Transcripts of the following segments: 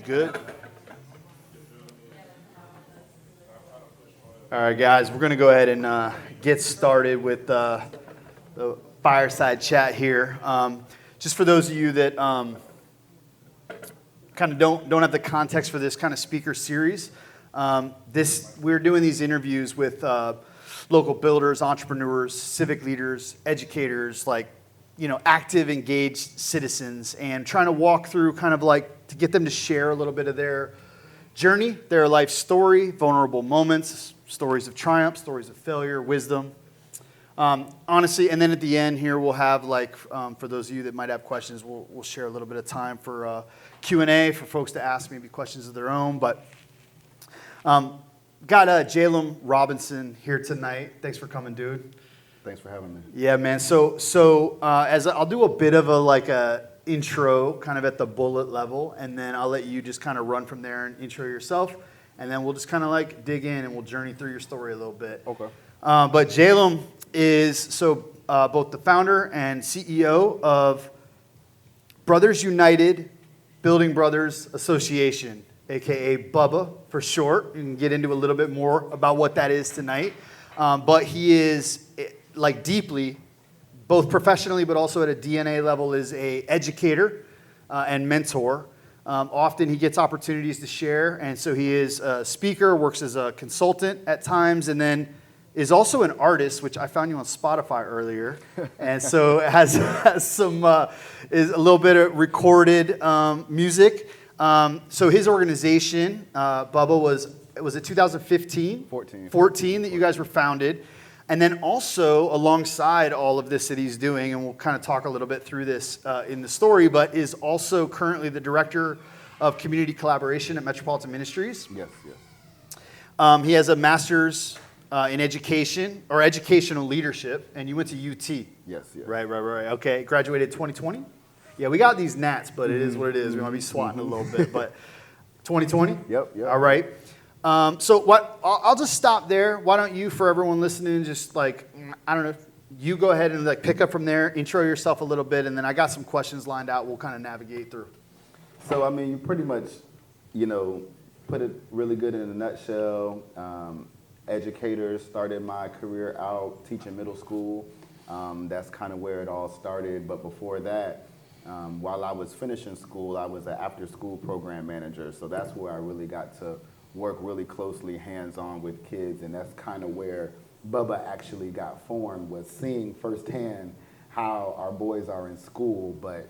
Good. All right, guys, we're going to go ahead and get started with the fireside chat here. Just for those of you that kind of don't have the context for this kind of speaker series, we're doing these interviews with local builders, entrepreneurs, civic leaders, educators, active, engaged citizens, and trying to walk through kind of like to get them to share a little bit of their journey, their life story, vulnerable moments, stories of triumph, stories of failure, wisdom. Honestly, and then at the end here, we'll have for those of you that might have questions, we'll share a little bit of time for Q&A for folks to ask maybe questions of their own. But got Jalem Robinson here tonight. Thanks for coming, dude. Thanks for having me. Yeah, man. So as I'll do a bit of a intro, kind of at the bullet level, and then I'll let you just kind of run from there and intro yourself, and then we'll just kind of dig in and we'll journey through your story a little bit. Okay. But Jalem is both the founder and CEO of Brothers United Building Brothers Association, aka Bubba for short. We can get into a little bit more about what that is tonight. But he is deeply, both professionally but also at a DNA level, is a educator and mentor. Often he gets opportunities to share, and so he is a speaker, works as a consultant at times, and then is also an artist, which I found you on Spotify earlier, and so has some is a little bit of recorded music. So his organization, Bubba, was it 2015? 14 that you guys were founded. And then also alongside all of this that he's doing, and we'll kind of talk a little bit through this in the story, but is also currently the director of community collaboration at Metropolitan Ministries. Yes. He has a master's in education or educational leadership, and you went to UT. Yes. Right. Okay, graduated 2020? Yeah, we got these gnats, but it is what it is. We want to be swatting a little bit, but 2020? Yep. All right. So I'll just stop there. Why don't you, for everyone listening, just I don't know, you go ahead and pick up from there, intro yourself a little bit, and then I got some questions lined out we'll kind of navigate through. So, I mean, you pretty much, put it really good in a nutshell. Educator, started my career out teaching middle school. That's kind of where it all started. But before that, while I was finishing school, I was an after-school program manager. So that's where I really got to work really closely, hands-on with kids, and that's kind of where Bubba actually got formed, was seeing firsthand how our boys are in school, but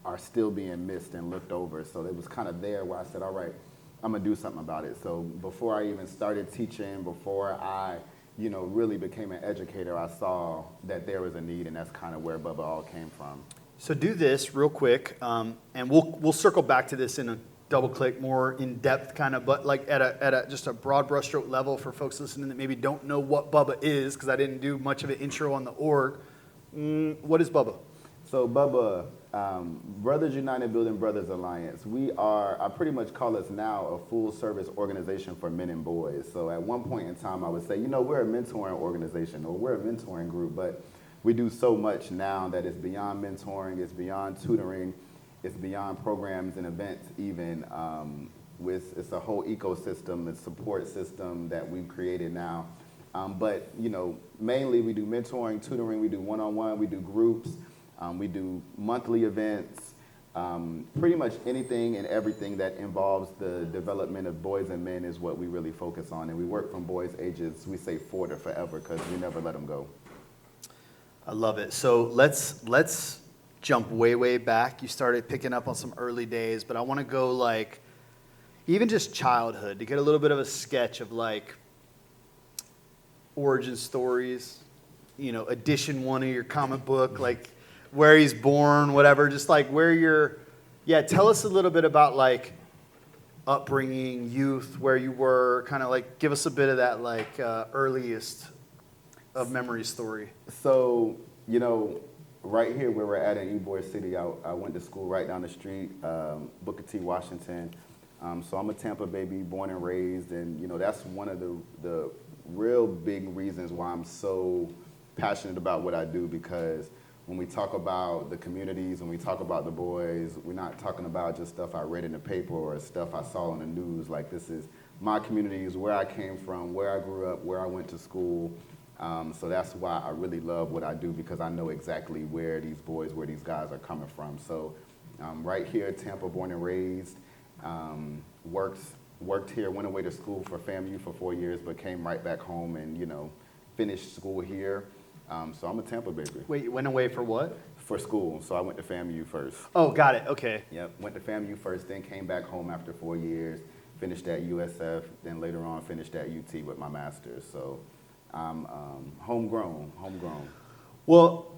are still being missed and looked over. So it was kind of there where I said, all right, I'm gonna do something about it. So before I even started teaching, before I, really became an educator, I saw that there was a need, and that's kind of where Bubba all came from. So do this real quick, and we'll circle back to this in a double click more in depth kind of, but at a just a broad brushstroke level for folks listening that maybe don't know what Bubba is, because I didn't do much of an intro on the org. What is Bubba? So Bubba, Brothers United Building Brothers Alliance, I pretty much call us now a full service organization for men and boys. So at one point in time I would say, we're a mentoring organization, or we're a mentoring group, but we do so much now that it's beyond mentoring, it's beyond tutoring, it's beyond programs and events even. It's a whole ecosystem, it's a support system that we've created now. But mainly we do mentoring, tutoring, we do one-on-one, we do groups, we do monthly events, pretty much anything and everything that involves the development of boys and men is what we really focus on. And we work from boys ages, we say 4 to forever, because we never let them go. I love it. So let's jump way back. You started picking up on some early days, but I want to go even just childhood to get a little bit of a sketch of origin stories, edition 1 of your comic book, where he's born, whatever, just where tell us a little bit about upbringing, youth, where you were, kind of give us a bit of that earliest of memory story. So, right here where we're at in Ybor City, I went to school right down the street, Booker T. Washington. So I'm a Tampa baby, born and raised, and that's one of the real big reasons why I'm so passionate about what I do, because when we talk about the communities, when we talk about the boys, we're not talking about just stuff I read in the paper or stuff I saw on the news. Like, this is my communities, where I came from, where I grew up, where I went to school. So that's why I really love what I do, because I know exactly where these boys, where these guys are coming from. So right here, Tampa, born and raised, worked here, went away to school for FAMU for 4 years, but came right back home and, finished school here. So I'm a Tampa baby. Wait, you went away for what? For school, so I went to FAMU first. Oh, got it, okay. Yep, went to FAMU first, then came back home after 4 years, finished at USF, then later on finished at UT with my master's. So I'm homegrown. Well,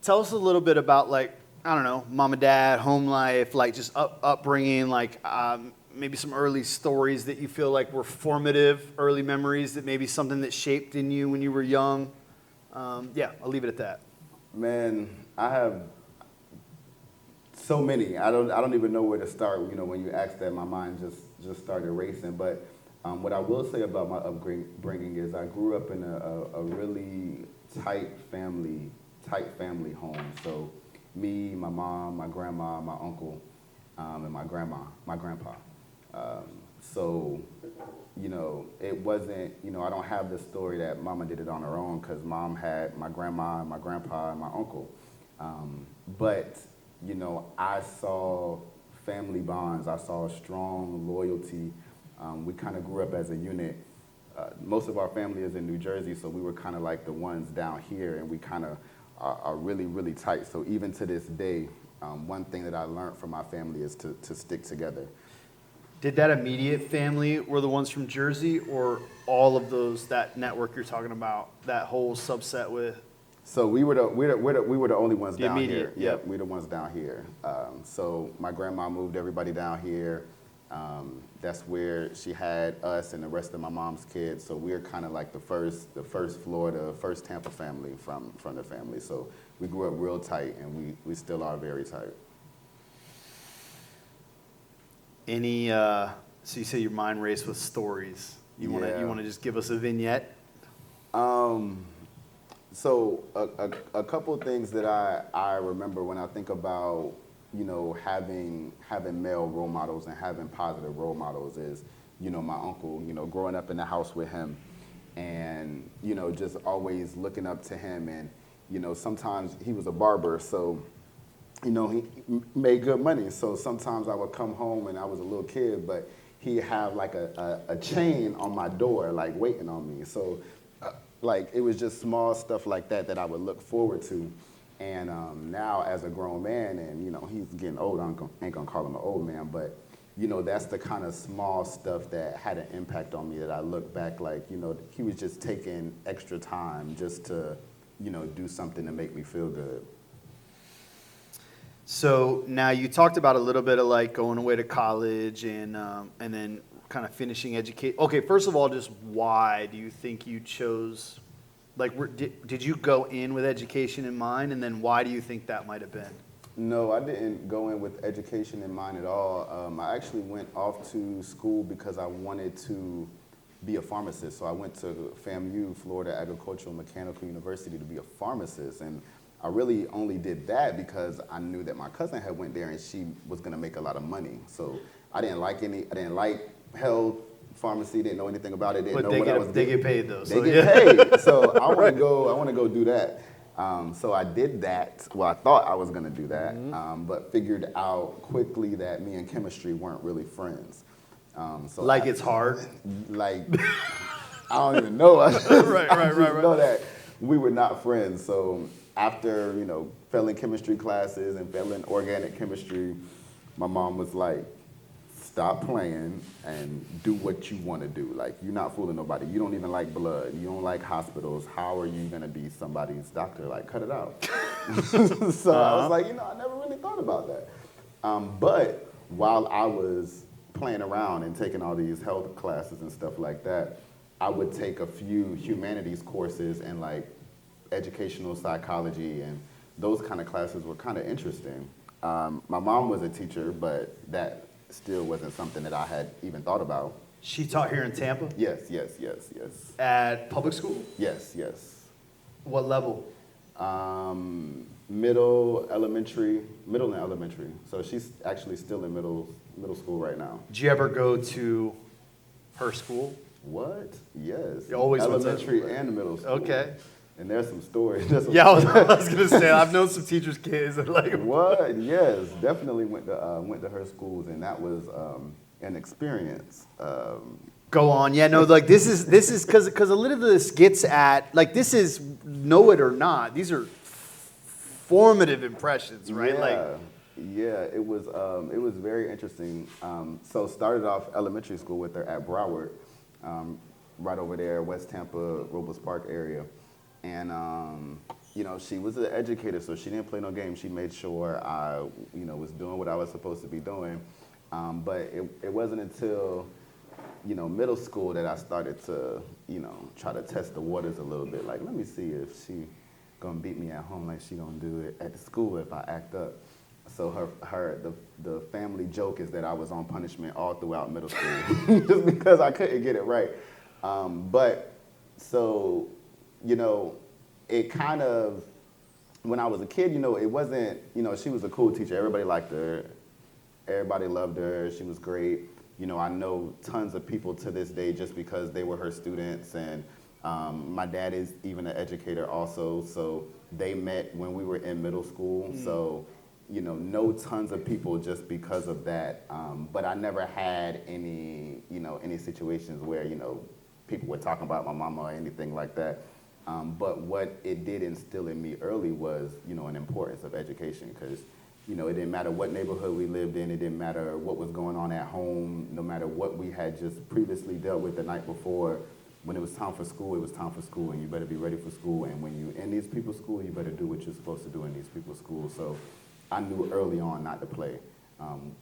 tell us a little bit about, like, I don't know, mom and dad, home life, like just upbringing, like maybe some early stories that you feel like were formative, early memories that maybe something that shaped in you when you were young. Yeah, I'll leave it at that. Man, I have so many. I don't even know where to start. When you asked that, my mind just started racing. But what I will say about my upbringing is I grew up in a really tight family home. So me, my mom, my grandma, my uncle, and my grandpa. So it wasn't, I don't have the story that mama did it on her own, because mom had my grandma and my grandpa and my uncle. But I saw family bonds. I saw strong loyalty. We kind of grew up as a unit. Most of our family is in New Jersey, so we were kind of like the ones down here, and we kind of are really, really tight. So even to this day, one thing that I learned from my family is to stick together. Did that immediate family were the ones from Jersey, or all of those, that network you're talking about, that whole subset with? So we were the only ones The down immediate, here. yep. We're the ones down here. So my grandma moved everybody down here. That's where she had us and the rest of my mom's kids. So we're kind of like the first Florida, first Tampa family from the family. So we grew up real tight, and we still are very tight. So you say your mind raced with stories. You want to just give us a vignette? So a couple of things that I remember when I think about, having male role models and having positive role models is, my uncle, growing up in the house with him, and, just always looking up to him. And, sometimes he was a barber, so he made good money. So sometimes I would come home, and I was a little kid, but he'd have like a chain on my door, like waiting on me. So like, it was just small stuff like that I would look forward to. And now as a grown man, and he's getting old, I ain't gonna call him an old man, but that's the kind of small stuff that had an impact on me, that I look back like, he was just taking extra time just to, do something to make me feel good. So now you talked about a little bit of like going away to college and then kind of finishing education. Okay, first of all, just why do you think you chose, like, did you go in with education in mind, and then why do you think that might have been? No, I didn't go in with education in mind at all. I actually went off to school because I wanted to be a pharmacist. So I went to FAMU, Florida Agricultural Mechanical University, to be a pharmacist. And I really only did that because I knew that my cousin had went there and she was gonna make a lot of money. So I didn't like health, pharmacy, didn't know anything about it, didn't know what I was doing. They get paid though. They get paid. So I wanna go do that. So I did that. Well, I thought I was gonna do that, but figured out quickly that me and chemistry weren't really friends. So like, it's hard? Like, I don't even know. I just know that we were not friends. So after, failing chemistry classes and failing organic chemistry, my mom was like, stop playing and do what you want to do. Like, you're not fooling nobody. You don't even like blood. You don't like hospitals. How are you going to be somebody's doctor? Like, cut it out. So I was like, I never really thought about that. But while I was playing around and taking all these health classes and stuff like that, I would take a few humanities courses and like educational psychology, and those kind of classes were kind of interesting. My mom was a teacher, but that still wasn't something that I had even thought about. She taught here in Tampa? Yes. At public school? Yes. What level? Middle and elementary. So she's actually still in middle school right now. Did you ever go to her school? What? Yes. You always went to- elementary and middle school. Okay. And there's some stories. Yeah, I was gonna say I've known some teachers' kids that like What? Yes, definitely went to her schools, and that was an experience. Go on. Yeah, no, like this is because a little of this gets at like this is know it or not. These are formative impressions, right? Yeah, Like yeah, it was very interesting. So started off elementary school with her at Broward, right over there, West Tampa, Robles Park area, and you know, she was an educator, so she didn't play no games. She made sure I, you know, was doing what I was supposed to be doing. But it wasn't until, you know, middle school that I started to, you know, try to test the waters a little bit. Like, let me see if she gonna beat me at home like she gonna do it at the school if I act up. So the family joke is that I was on punishment all throughout middle school just because I couldn't get it right. But so, you know, it kind of, when I was a kid, you know, it wasn't, you know, she was a cool teacher. Everybody liked her. Everybody loved her. She was great. You know, I know tons of people to this day just because they were her students. And my dad is even an educator also. So they met when we were in middle school. Mm-hmm. So, you know tons of people just because of that. But I never had any, you know, any situations where, you know, people were talking about my mama or anything like that. But what it did instill in me early was, you know, an importance of education, because, you know, it didn't matter what neighborhood we lived in, it didn't matter what was going on at home, no matter what we had just previously dealt with the night before. When it was time for school, it was time for school, and you better be ready for school. And when you're in these people's school, you better do what you're supposed to do in these people's school. So I knew early on not to play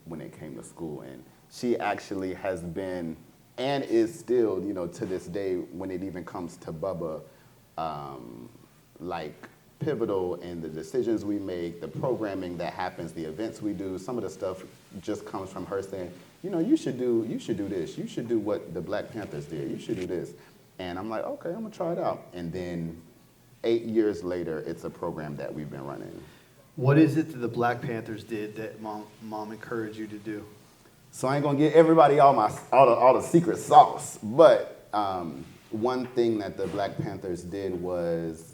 when it came to school. And she actually has been, and is still, you know, to this day, when it even comes to Bubba, like pivotal in the decisions we make, the programming that happens, the events we do. Some of the stuff just comes from her saying, you know, you should do this. You should do what the Black Panthers did. You should do this. And I'm like, okay, I'm gonna try it out. And then 8 years later, it's a program that we've been running. what is it that the Black Panthers did that mom encouraged you to do? So I ain't gonna get everybody all the secret sauce, but one thing that the Black Panthers did was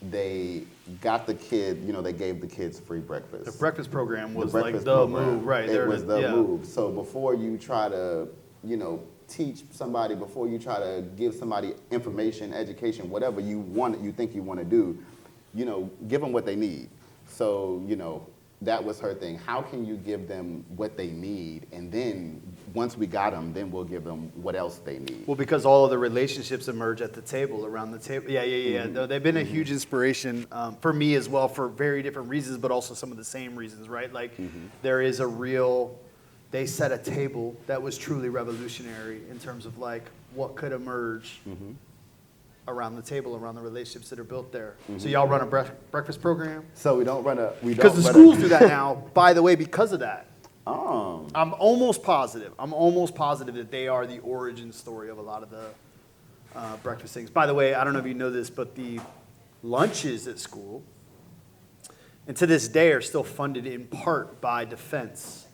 they got the kid, you know, they gave the kids free breakfast. The breakfast program was The like breakfast the program. move, right? It was the move. So before you try to, you know, teach somebody, before you try to give somebody information, education, whatever you think you want to do, you know, give them what they need. So, you know, that was her thing. How can you give them what they need, and then once we got them, then we'll give them what else they need. Well, because all of the relationships emerge at the table, around the table. Yeah. Mm-hmm. No, they've been a huge inspiration for me as well, for very different reasons, but also some of the same reasons, right? Like there is a real, they set a table that was truly revolutionary in terms of like what could emerge around the table, around the relationships that are built there. So y'all run a breakfast program? So we don't run a, Because the schools do that now, by the way, because of that. Oh. I'm almost positive that they are the origin story of a lot of the breakfast things. By the way, I don't know if you know this, but the lunches at school, and to this day, are still funded in part by defense,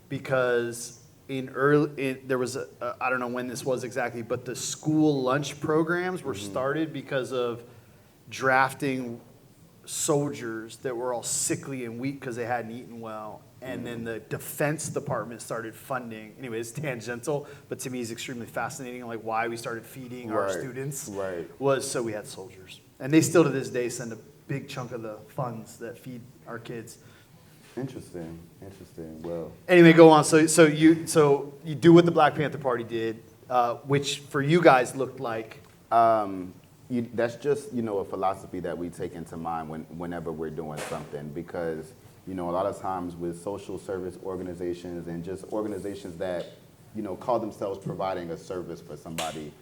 because there was I don't know when this was exactly, but the school lunch programs were started because of drafting soldiers that were all sickly and weak because they hadn't eaten well. And then the Defense Department started funding. Anyway, it's tangential, but to me it's extremely fascinating, like why we started feeding our students was so we had soldiers. And they still to this day send a big chunk of the funds that feed our kids. Interesting. Well. Anyway, go on. So you do what the Black Panther Party did, which for you guys looked like. That's just, you know, a philosophy that we take into mind whenever we're doing something, because, you know, a lot of times with social service organizations and just organizations that, you know, call themselves providing a service for somebody,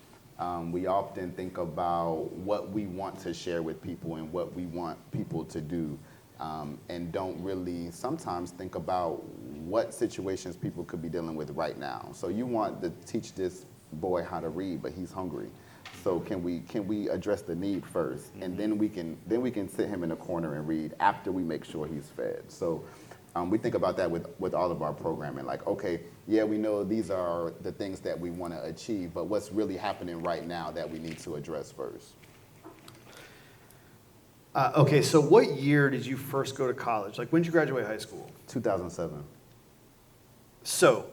we often think about what we want to share with people and what we want people to do, and don't really sometimes think about what situations people could be dealing with right now. So you want to teach this boy how to read, but he's hungry. So can we address the need first, and then we can sit him in a corner and read after we make sure he's fed. So we think about that with all of our programming. Like, okay, yeah, we know these are the things that we want to achieve, but what's really happening right now that we need to address first? Okay, so what year did you first go to college? Like, when did you graduate high school? 2007. So,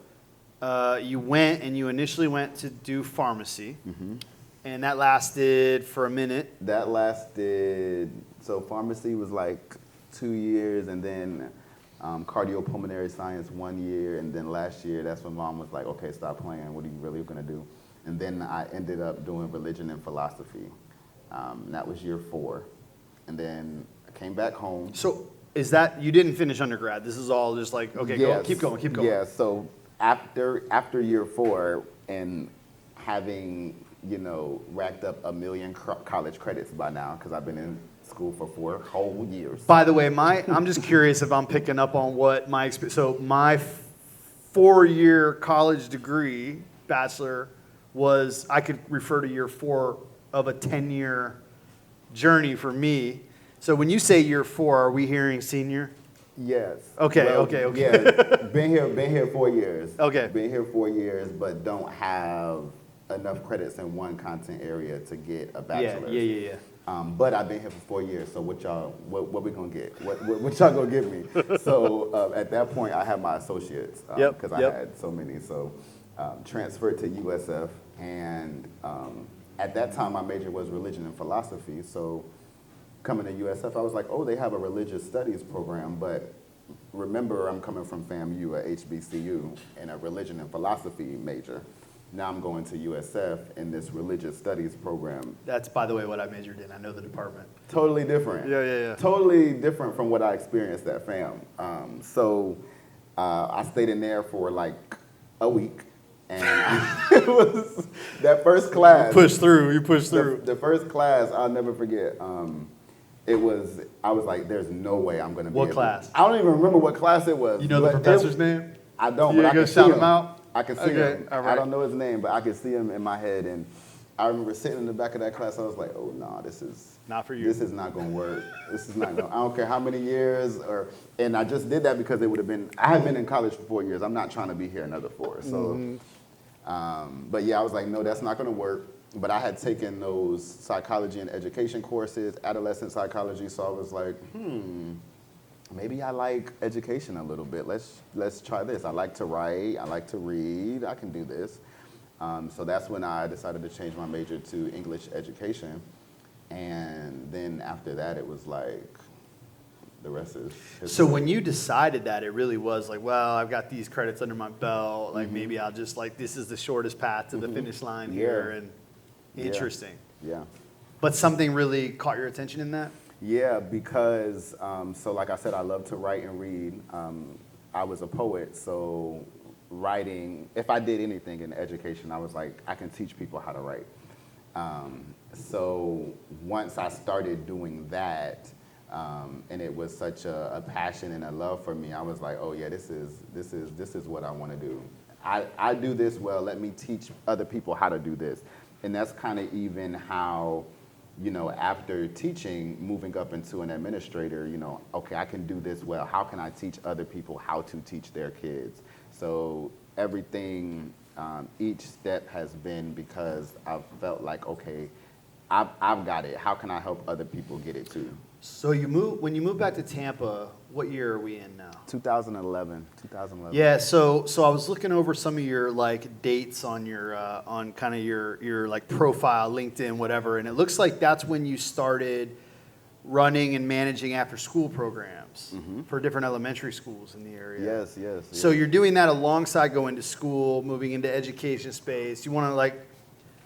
you initially went to do pharmacy, and that lasted for a minute. That lasted, so pharmacy was like 2 years, and then cardiopulmonary science 1 year, and then last year, that's when mom was like, okay, stop playing, what are you really gonna do? And then I ended up doing religion and philosophy. That was year 4. And then I came back home. So is that, you didn't finish undergrad? This is all just like, okay, Yes. keep going. Yeah, so after year 4 and having, racked up 1 million college credits by now, because I've been in school for 4 whole years. By the way, I'm just curious if I'm picking up on what my experience, so my 4-year college degree, bachelor, was, I could refer to year 4 of a 10-year journey for me. So when you say year 4, are we hearing senior? Yes. Okay. Yeah, been here 4 years. Okay. Been here 4 years, but don't have enough credits in one content area to get a bachelor's. Yeah. But I've been here for 4 years, so what we gonna get? What y'all gonna give me? So at that point, I had my associates because I had so many. So transferred to USF, and at that time, my major was religion and philosophy. So coming to USF, I was like, oh, they have a religious studies program, but remember, I'm coming from FAMU at HBCU in a religion and philosophy major. Now I'm going to USF in this religious studies program. That's, by the way, what I majored in. I know the department. Totally different. Yeah. Totally different from what I experienced at FAM. So I stayed in there for like a week. And it was that first class. You pushed through. The first class, I'll never forget. I was like, there's no way I'm going to be What class? I don't even remember what class it was. You know the professor's name? I don't, You but I go can see shout him. him out? I can see Okay, him. all right. I don't know his name, but I can see him in my head. And I remember sitting in the back of that class, I was like, oh, no, this is Not for you. This is not going to work. This is not going to, I don't care how many years. And I just did that because it would have been, I had been in college for 4 years. I'm not trying to be here another 4. So, but yeah, I was like, no, that's not going to work. But I had taken those psychology and education courses, adolescent psychology, so I was like, maybe I like education a little bit. Let's try this. I like to write. I like to read. I can do this. So that's when I decided to change my major to English education. And then after that, it was like, the rest is history. So when you decided that, it really was like, well, I've got these credits under my belt. Like maybe I'll just this is the shortest path to the finish line here. And interesting. Yeah. But something really caught your attention in that? Yeah, because, so like I said, I love to write and read. I was a poet, so writing, if I did anything in education, I was like, I can teach people how to write. So once I started doing that, and it was such a passion and a love for me, I was like, oh yeah, this is what I want to do. I do this well, let me teach other people how to do this. And that's kind of even how, after teaching, moving up into an administrator, okay, I can do this well. How can I teach other people how to teach their kids? So everything, each step has been because I've felt like, okay, I've got it. How can I help other people get it too? So when you moved back to Tampa, what year are we in now? 2011. Yeah, so I was looking over some of your dates on your on kind of your profile, LinkedIn, whatever, and it looks like that's when you started running and managing after school programs for different elementary schools in the area. Yes. So you're doing that alongside going to school, moving into education space. You want to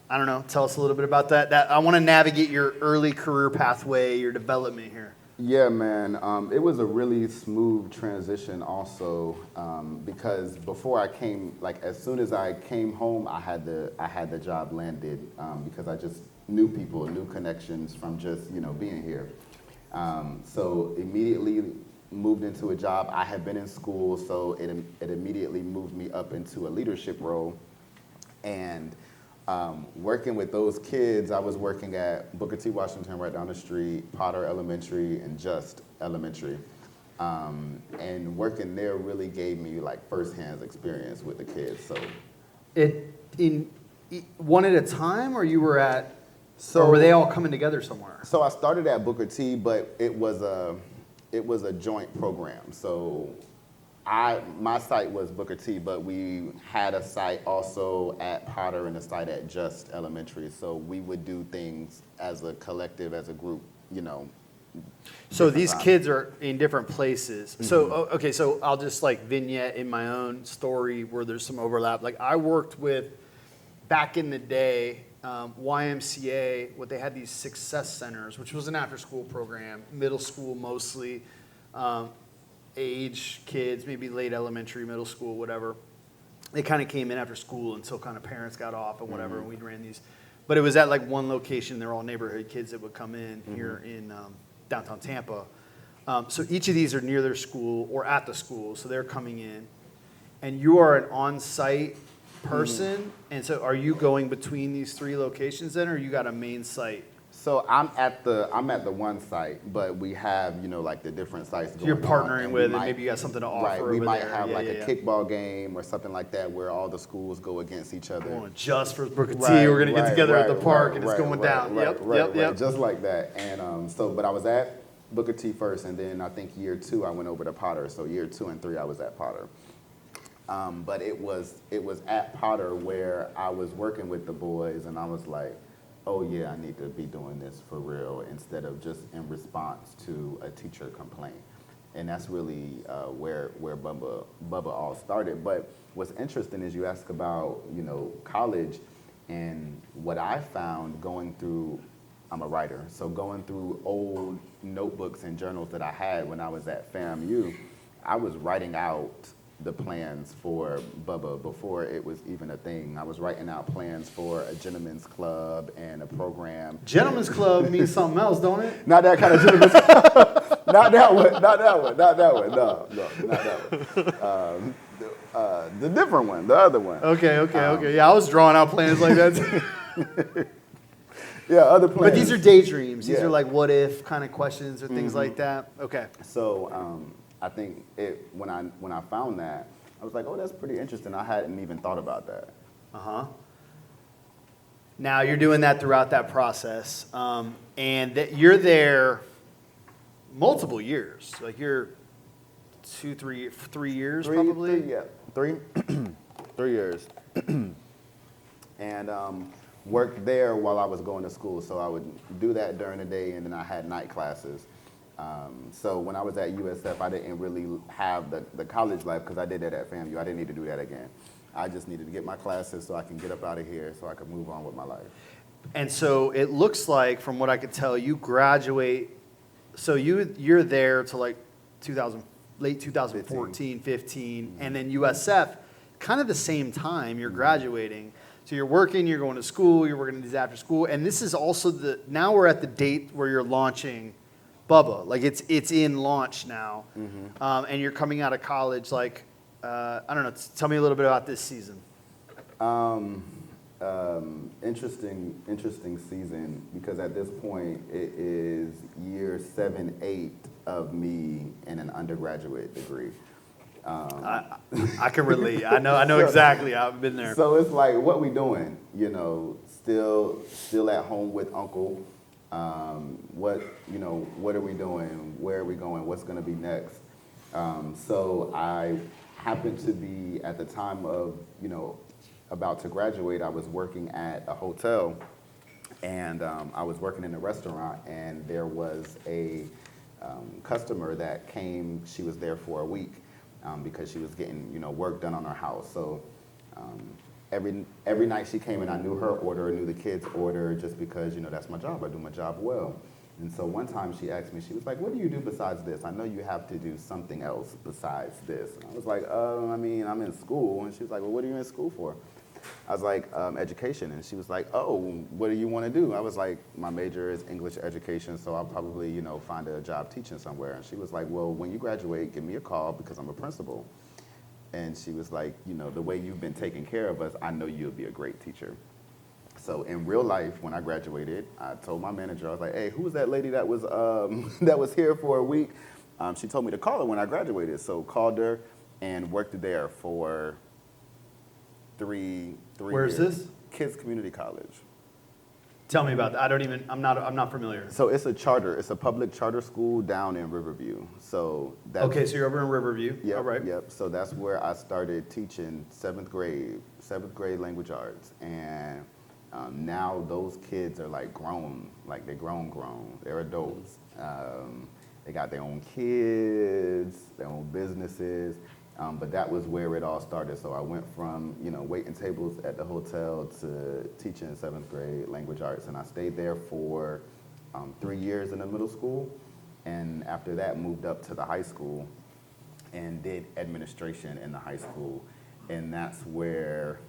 I don't know, tell us a little bit about that. I want to navigate your early career pathway, your development here. Yeah, man. It was a really smooth transition also because before I came, as soon as I came home, I had the job landed because I just knew people, knew connections from just, being here. So immediately moved into a job. I had been in school, so it immediately moved me up into a leadership role. And Working with those kids, I was working at Booker T. Washington right down the street, Potter Elementary, and Just Elementary. And working there really gave me like firsthand experience with the kids. So, One at a time, or you were at, or were they all coming together somewhere? So I started at Booker T, but it was a joint program. So my site was Booker T, but we had a site also at Potter and a site at Just Elementary. So we would do things as a collective, as a group, you know. So these kids are in different places. Mm-hmm. So, okay, so I'll just like vignette in my own story where there's some overlap. Like I worked with, back in the day, YMCA, what they had these success centers, which was an after-school program, middle school mostly, age kids, maybe late elementary, middle school, whatever. They kind of came in after school until kind of parents got off and whatever, and we ran these. But it was at like one location. They're all neighborhood kids that would come in here in downtown Tampa. So each of these are near their school or at the school, so they're coming in. And you are an on-site person, and so are you going between these three locations then, or you got a main site? So I'm at the one site, but we have, you know, like the different sites going on. You're partnering with it, maybe you got something to offer. Right, we might there. have a kickball game or something like that where all the schools go against each other. Oh, just for Booker T, we're going to get together at the park and it's going down. Yep. Just like that. And but I was at Booker T first, and then I think year 2 I went over to Potter. So year 2 and 3 I was at Potter. But it was at Potter where I was working with the boys, and I was like, oh yeah, I need to be doing this for real instead of just in response to a teacher complaint. And that's really where Bubba all started. But what's interesting is you ask about, you know, college, and what I found going through, I'm a writer, so going through old notebooks and journals that I had when I was at FAMU, I was writing out the plans for Bubba before it was even a thing. I was writing out plans for a gentleman's club and a program. Gentleman's club means something else, don't it? Not that kind of gentleman's club. Not that one. No, not that one. The different one, the other one. Okay. Yeah, I was drawing out plans like that too. Yeah, other plans. But these are daydreams. These are like what if kind of questions or things like that. Okay. So I think when I found that, I was like, oh, that's pretty interesting. I hadn't even thought about that. Now you're doing that throughout that process, and that you're there multiple years. Like you're 3 years probably. Three years, and worked there while I was going to school. So I would do that during the day, and then I had night classes. So when I was at USF, I didn't really have the college life because I did that at FAMU. I didn't need to do that again. I just needed to get my classes so I can get up out of here so I could move on with my life. And so it looks like, from what I could tell, you graduate. So you're there till like late 2014, 15, and then USF, kind of the same time you're graduating. So you're working, you're going to school, you're working these after school, and this is also now we're at the date where you're launching Bubba. Like it's in launch now, and you're coming out of college. Like I don't know. Tell me a little bit about this season. Interesting season, because at this point it is year 7, 8 of me in an undergraduate degree. I can relate. I know exactly. I've been there. So it's like, what we doing? You know, still at home with Uncle. What are we doing? Where are we going? What's going to be next? So I happened to be, at the time of, about to graduate, I was working at a hotel, and I was working in a restaurant, and there was a customer that came. She was there for a week because she was getting, work done on her house. So every night she came in, I knew her order, I knew the kids' order, just because, that's my job. I do my job well. And so one time she asked me, she was like, what do you do besides this? I know you have to do something else besides this. And I was like, I'm in school. And she was like, well, what are you in school for? I was like, education. And she was like, oh, what do you want to do? I was like, my major is English education, so I'll probably, find a job teaching somewhere. And she was like, well, when you graduate, give me a call because I'm a principal. And she was like, the way you've been taking care of us, I know you'll be a great teacher. So in real life, when I graduated, I told my manager, I was like, hey, who was that lady that was that was here for a week? She told me to call her when I graduated. So called her and worked there for three Where years. is this? Kids Community College. Tell me about that. I'm not familiar. So it's a public charter school down in Riverview. So that's, Okay, so you're over in Riverview. Yep, All right. Yep. So that's where I started teaching seventh grade language arts. And now those kids are like grown, like they're grown. They're adults. They got their own kids, their own businesses. But that was where it all started. So I went from, waiting tables at the hotel to teaching seventh grade language arts. And I stayed there for 3 years in the middle school. And after that, moved up to the high school and did administration in the high school. And that's where,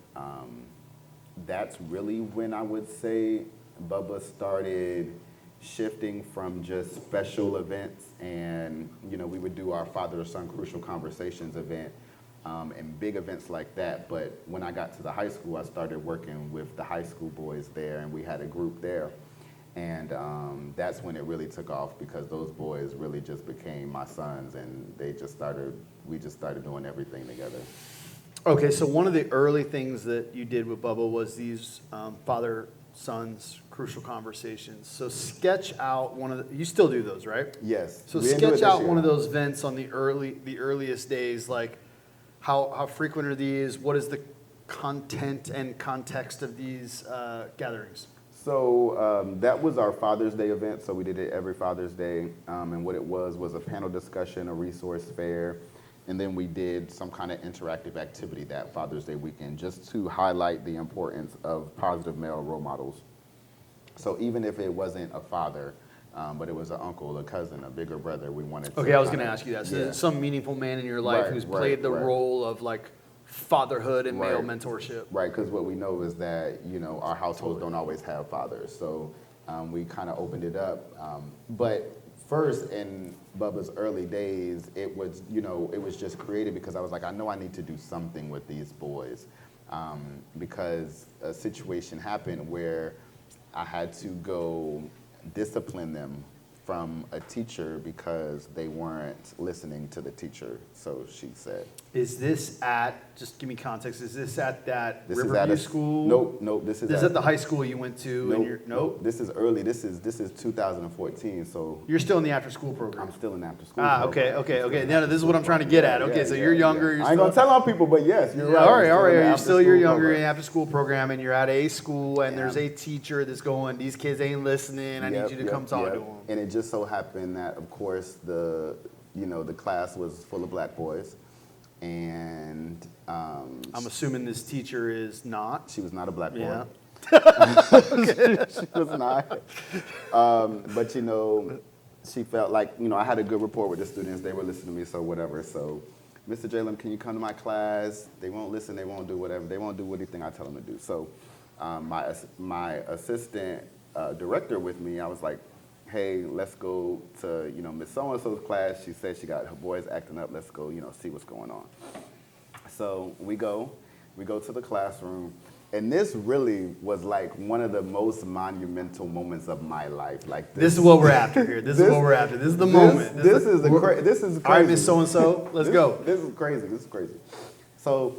that's really when I would say Bubba started shifting from just special events, and we would do our father-son crucial conversations event and big events like that. But when I got to the high school, I started working with the high school boys there, and we had a group there. And that's when it really took off, because those boys really just became my sons, and we just started doing everything together. Okay, so one of the early things that you did with Bubba was these father-sons crucial conversations. So sketch out you still do those, right? Yes. So We didn't do it sketch this out year. one of those events on the earliest days, like how frequent are these? What is the content and context of these gatherings? So that was our Father's Day event. So we did it every Father's Day. And what it was a panel discussion, a resource fair. And then we did some kind of interactive activity that Father's Day weekend, just to highlight the importance of positive male role models. So even if it wasn't a father, but it was an uncle, a cousin, a bigger brother, we wanted to. Okay, I was going to ask you that. So Yeah. some meaningful man in your life Right, who's played the right. role of like fatherhood and male Right. mentorship. Right, because what we know is that, our households don't always have fathers. So we kind of opened it up. But first, in Bubba's early days, it was just created because I was like, I know I need to do something with these boys. Because a situation happened where I had to go discipline them from a teacher because they weren't listening to the teacher, so she said. Is this just give me context, is this at that This is Riverview at school? Nope, this is This is at the high school you went to? Nope, this is early, this is 2014, so You're still in the after-school program? I'm still in after school. Okay. No, this is what I'm trying to get at. Okay, so you're younger. I ain't gonna tell on people, but yes, you're right. All right. You're younger program. in after-school program, and you're at a school, and Yeah. there's a teacher that's going, these kids ain't listening, I need you to come talk to them. And it just so happened that, of course, the class was full of black boys, and I'm assuming this teacher is not. she was not a black boy. Yeah. She was not. But she felt like I had a good rapport with the students. They were listening to me, so whatever. So, Mr. Jalem, can you come to my class? They won't listen. They won't do whatever. They won't do anything I tell them to do. So, my assistant director with me, I was like, hey, let's go to Miss So-and-so's class. She said she got her boys acting up. Let's go see what's going on. So we go to the classroom, and this really was like one of the most monumental moments of my life. Like This is what we're after here. This is what we're after. This is the moment. This is crazy. All right, Miss So-and-so, let's go. This is crazy. So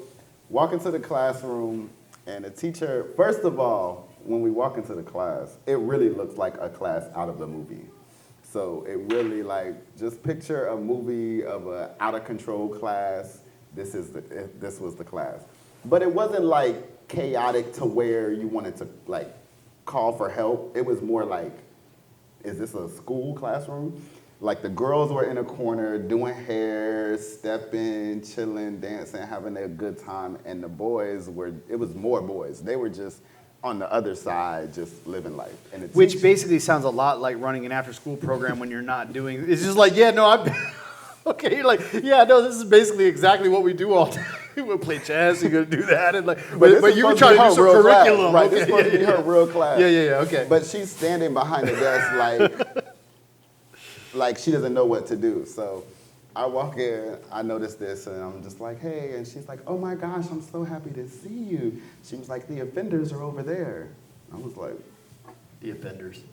walk into the classroom, and the teacher, first of all, when we walk into the class, it really looks like a class out of the movie. So it really just picture a movie of a out of control class. This was the class. But it wasn't like chaotic to where you wanted to call for help. It was more like, is this a school classroom? Like the girls were in a corner doing hair, stepping, chilling, dancing, having a good time. And the boys it was more boys. They were just on the other side, just living life. And Which basically sounds a lot like running an after-school program when you're not doing. It's just like, okay. You're like, this is basically exactly what we do all day. We'll play chess. You're gonna do that, and but you can try to do some curriculum. Right? This is supposed to be her real class. Yeah. Okay. But she's standing behind the desk like she doesn't know what to do. So I walk in, I notice this, and I'm just like, hey. And she's like, oh my gosh, I'm so happy to see you. She was like, the offenders are over there. I was like, The offenders.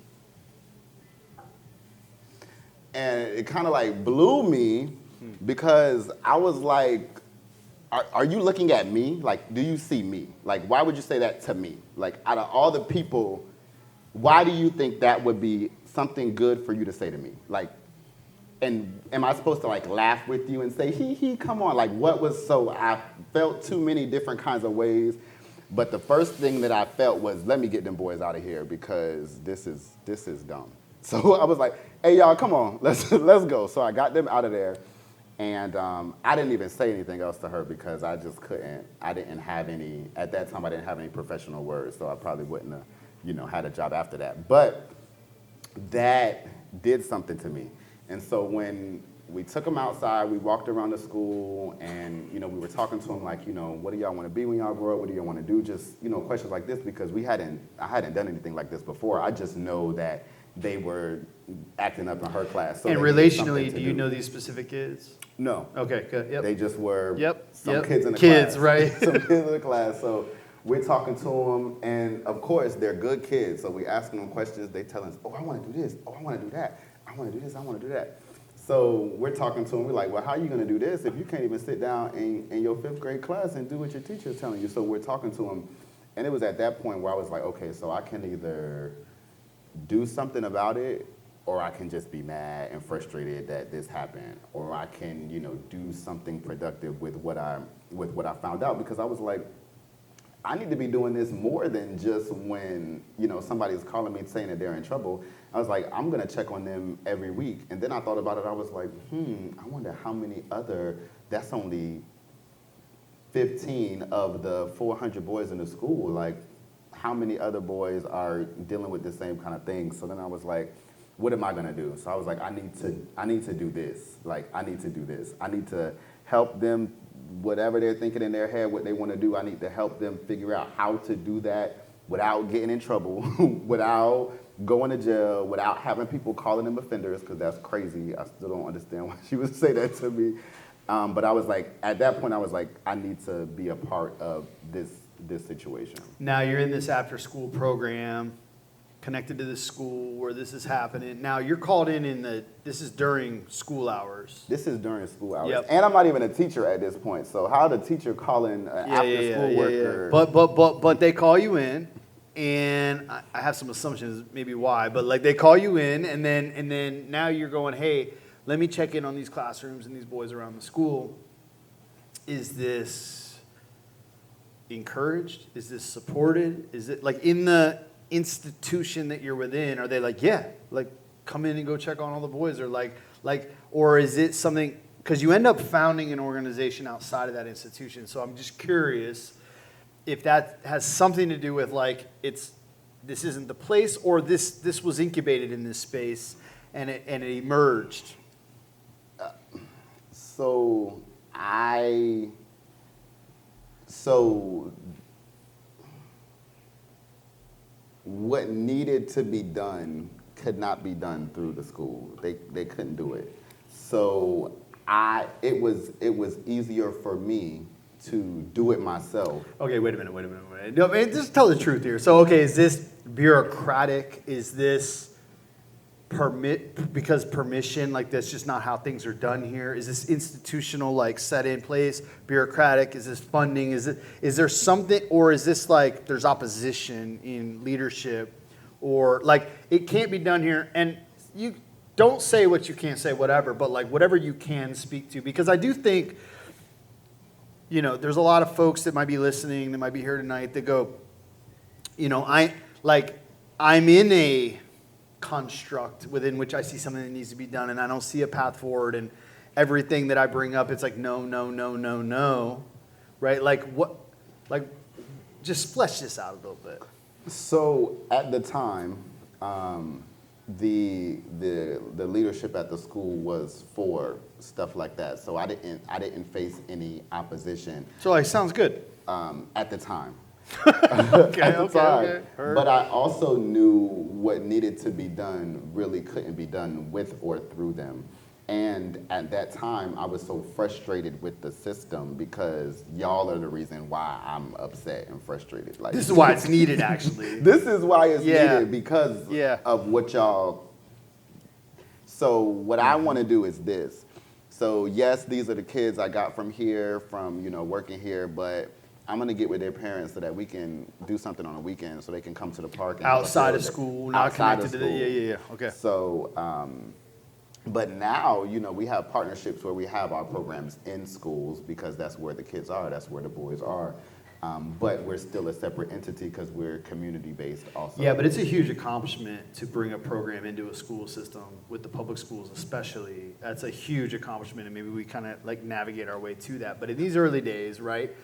and it kind of like blew me because I was like, are you looking at me? Like, do you see me? Like, why would you say that to me? Like, out of all the people, why do you think that would be something good for you to say to me? Like, and am I supposed to like laugh with you and say, he, come on? Like, what was so, I felt too many different kinds of ways. But the first thing that I felt was, let me get them boys out of here because this is dumb. So I was like, hey, y'all, come on, let's go. So I got them out of there. And I didn't even say anything else to her because I just couldn't. I didn't have any, at that time, I didn't have any professional words. So I probably wouldn't have, had a job after that. But that did something to me. And so when we took them outside, we walked around the school and, we were talking to them like, what do y'all want to be when y'all grow up? What do y'all want to do? Just, questions like this because I hadn't done anything like this before. I just know that they were acting up in her class. So and relationally, do you know these specific kids? No. Okay, good. Yep. They just were some kids in the class. Kids, right. Some kids in the class. So we're talking to them, and of course, they're good kids. So we asking them questions. They tell us, oh, I want to do this. Oh, I want to do that. I want to do this. I want to do that. So we're talking to them. We're like, well, how are you going to do this if you can't even sit down in your 5th grade class and do what your teacher is telling you? So we're talking to them. And it was at that point where I was like, okay, so I can either do something about it, or I can just be mad and frustrated that this happened, or I can, do something productive with what I found out, because I was like, I need to be doing this more than just when, somebody's calling me saying that they're in trouble. I was like, I'm gonna check on them every week. And then I thought about it, I was like, I wonder how many that's only 15 of the 400 boys in the school. Like, how many other boys are dealing with the same kind of thing? So then I was like, what am I gonna do? So I was like, I need to do this. Like, I need to do this. I need to help them, whatever they're thinking in their head, what they wanna do, I need to help them figure out how to do that without getting in trouble, without going to jail, without having people calling them offenders, because that's crazy. I still don't understand why she would say that to me. But I was like, at that point, I was like, I need to be a part of this situation. Now you're in this after-school program, connected to this school where this is happening. Now you're called this is during school hours. This is during school hours. Yep. And I'm not even a teacher at this point. So how the teacher calling an after-school worker? But they call you in, and I have some assumptions maybe why, but like they call you in, and then now you're going, hey, let me check in on these classrooms and these boys around the school. Is this encouraged? Is this supported? Is it like in the institution that you're within? Are they like, yeah, like come in and go check on all the boys, or or is it something? Because you end up founding an organization outside of that institution. So I'm just curious if that has something to do with like this isn't the place, or this was incubated in this space and it emerged. So what needed to be done could not be done through the school. They couldn't do it. So it was easier for me to do it myself. Okay, wait a minute. No, man, just tell the truth here. So, okay, is this bureaucratic? Is this because permission, like that's just not how things are done here? Is this institutional, like set in place, bureaucratic? Is this funding? Is there something, or is this like there's opposition in leadership, or like it can't be done here? And you don't say what you can't say, whatever, but like whatever you can speak to, because I do think, there's a lot of folks that might be listening, that might be here tonight, that go, I'm in a construct within which I see something that needs to be done, and I don't see a path forward, and everything that I bring up, it's like no, right? Just flesh this out a little bit. So at the time, the leadership at the school was for stuff like that. So I didn't face any opposition. So like sounds good. At the time. Okay. But I also knew what needed to be done really couldn't be done with or through them. And at that time, I was so frustrated with the system because y'all are the reason why I'm upset and frustrated. Like, This is why it's needed, actually. this is why it's Yeah. needed because Yeah. of what y'all. So what I want to do is this. So yes, these are the kids I got from here, from working here, but I'm gonna get with their parents so that we can do something on a weekend, so they can come to the park and have a Outside field of day. school, not Outside connected of to the. school. Yeah. Okay. So, but now, we have partnerships where we have our programs in schools because that's where the kids are, that's where the boys are. But we're still a separate entity because we're community-based also. Yeah, but it's a huge accomplishment to bring a program into a school system, with the public schools especially. That's a huge accomplishment, and maybe we kind of like navigate our way to that. But in these early days, right?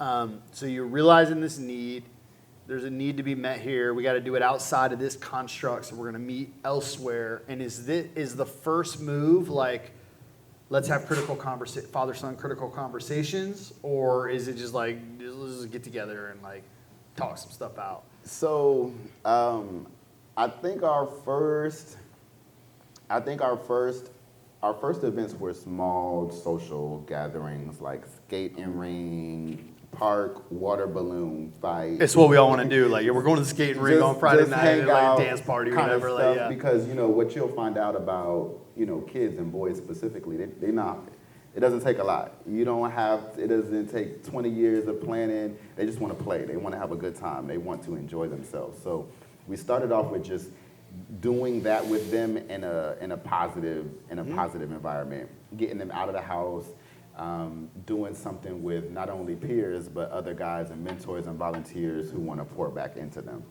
So you're realizing this need. There's a need to be met here. We got to do it outside of this construct, so we're going to meet elsewhere. And is the first move like, let's have father-son critical conversations, or is it just like, let's just get together and like talk some stuff out? So I think our first events were small social gatherings like skating ring, park, water balloon fight. It's what we all want to do. Like, we're going to the skating rink on Friday night, hang like out a dance party or kind of whatever. stuff, Like, yeah. Because what you'll find out about kids and boys specifically, they not. It doesn't take a lot. It doesn't take 20 years of planning. They just want to play. They want to have a good time. They want to enjoy themselves. So we started off with just doing that with them in a positive environment, getting them out of the house, doing something with not only peers but other guys and mentors and volunteers who want to pour back into them.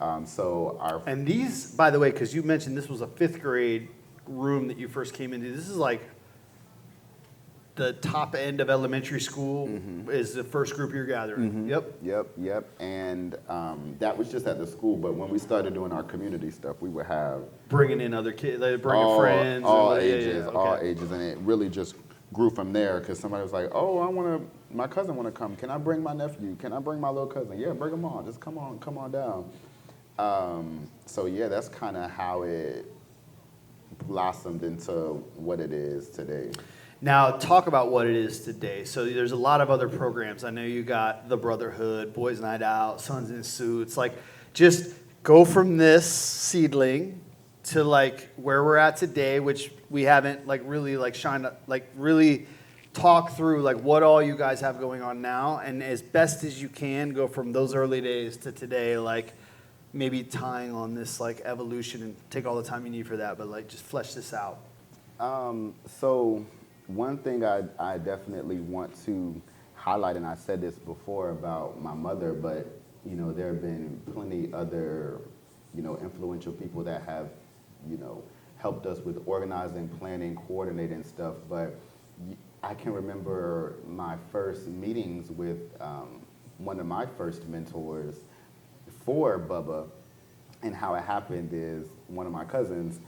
And these, by the way, because you mentioned this was a 5th grade room that you first came into. This is like the top end of elementary school. Is the first group you're gathering. Yep. And that was just at the school, but when we started doing our community stuff, we would have bringing in other kids, like bringing friends. all and, ages, okay. all ages, and it really just grew from there because somebody was like, "Oh, my cousin want to come. Can I bring my nephew? Can I bring my little cousin? Yeah, bring them on. Just come on down." So yeah, that's kind of how it blossomed into what it is today. Now, talk about what it is today. So there's a lot of other programs. I know you got the Brotherhood, Boys Night Out, Sons in Suits. Like, just go from this seedling to like where we're at today, which we haven't like really like really talk through like what all you guys have going on now, and as best as you can go from those early days to today, like maybe tying on this like evolution, and take all the time you need for that, but like just flesh this out. So one thing I definitely want to highlight, and I said this before about my mother, but there have been plenty other influential people that have helped us with organizing, planning, coordinating stuff. But I can remember my first meetings with one of my first mentors for Bubba, and how it happened is one of my cousins,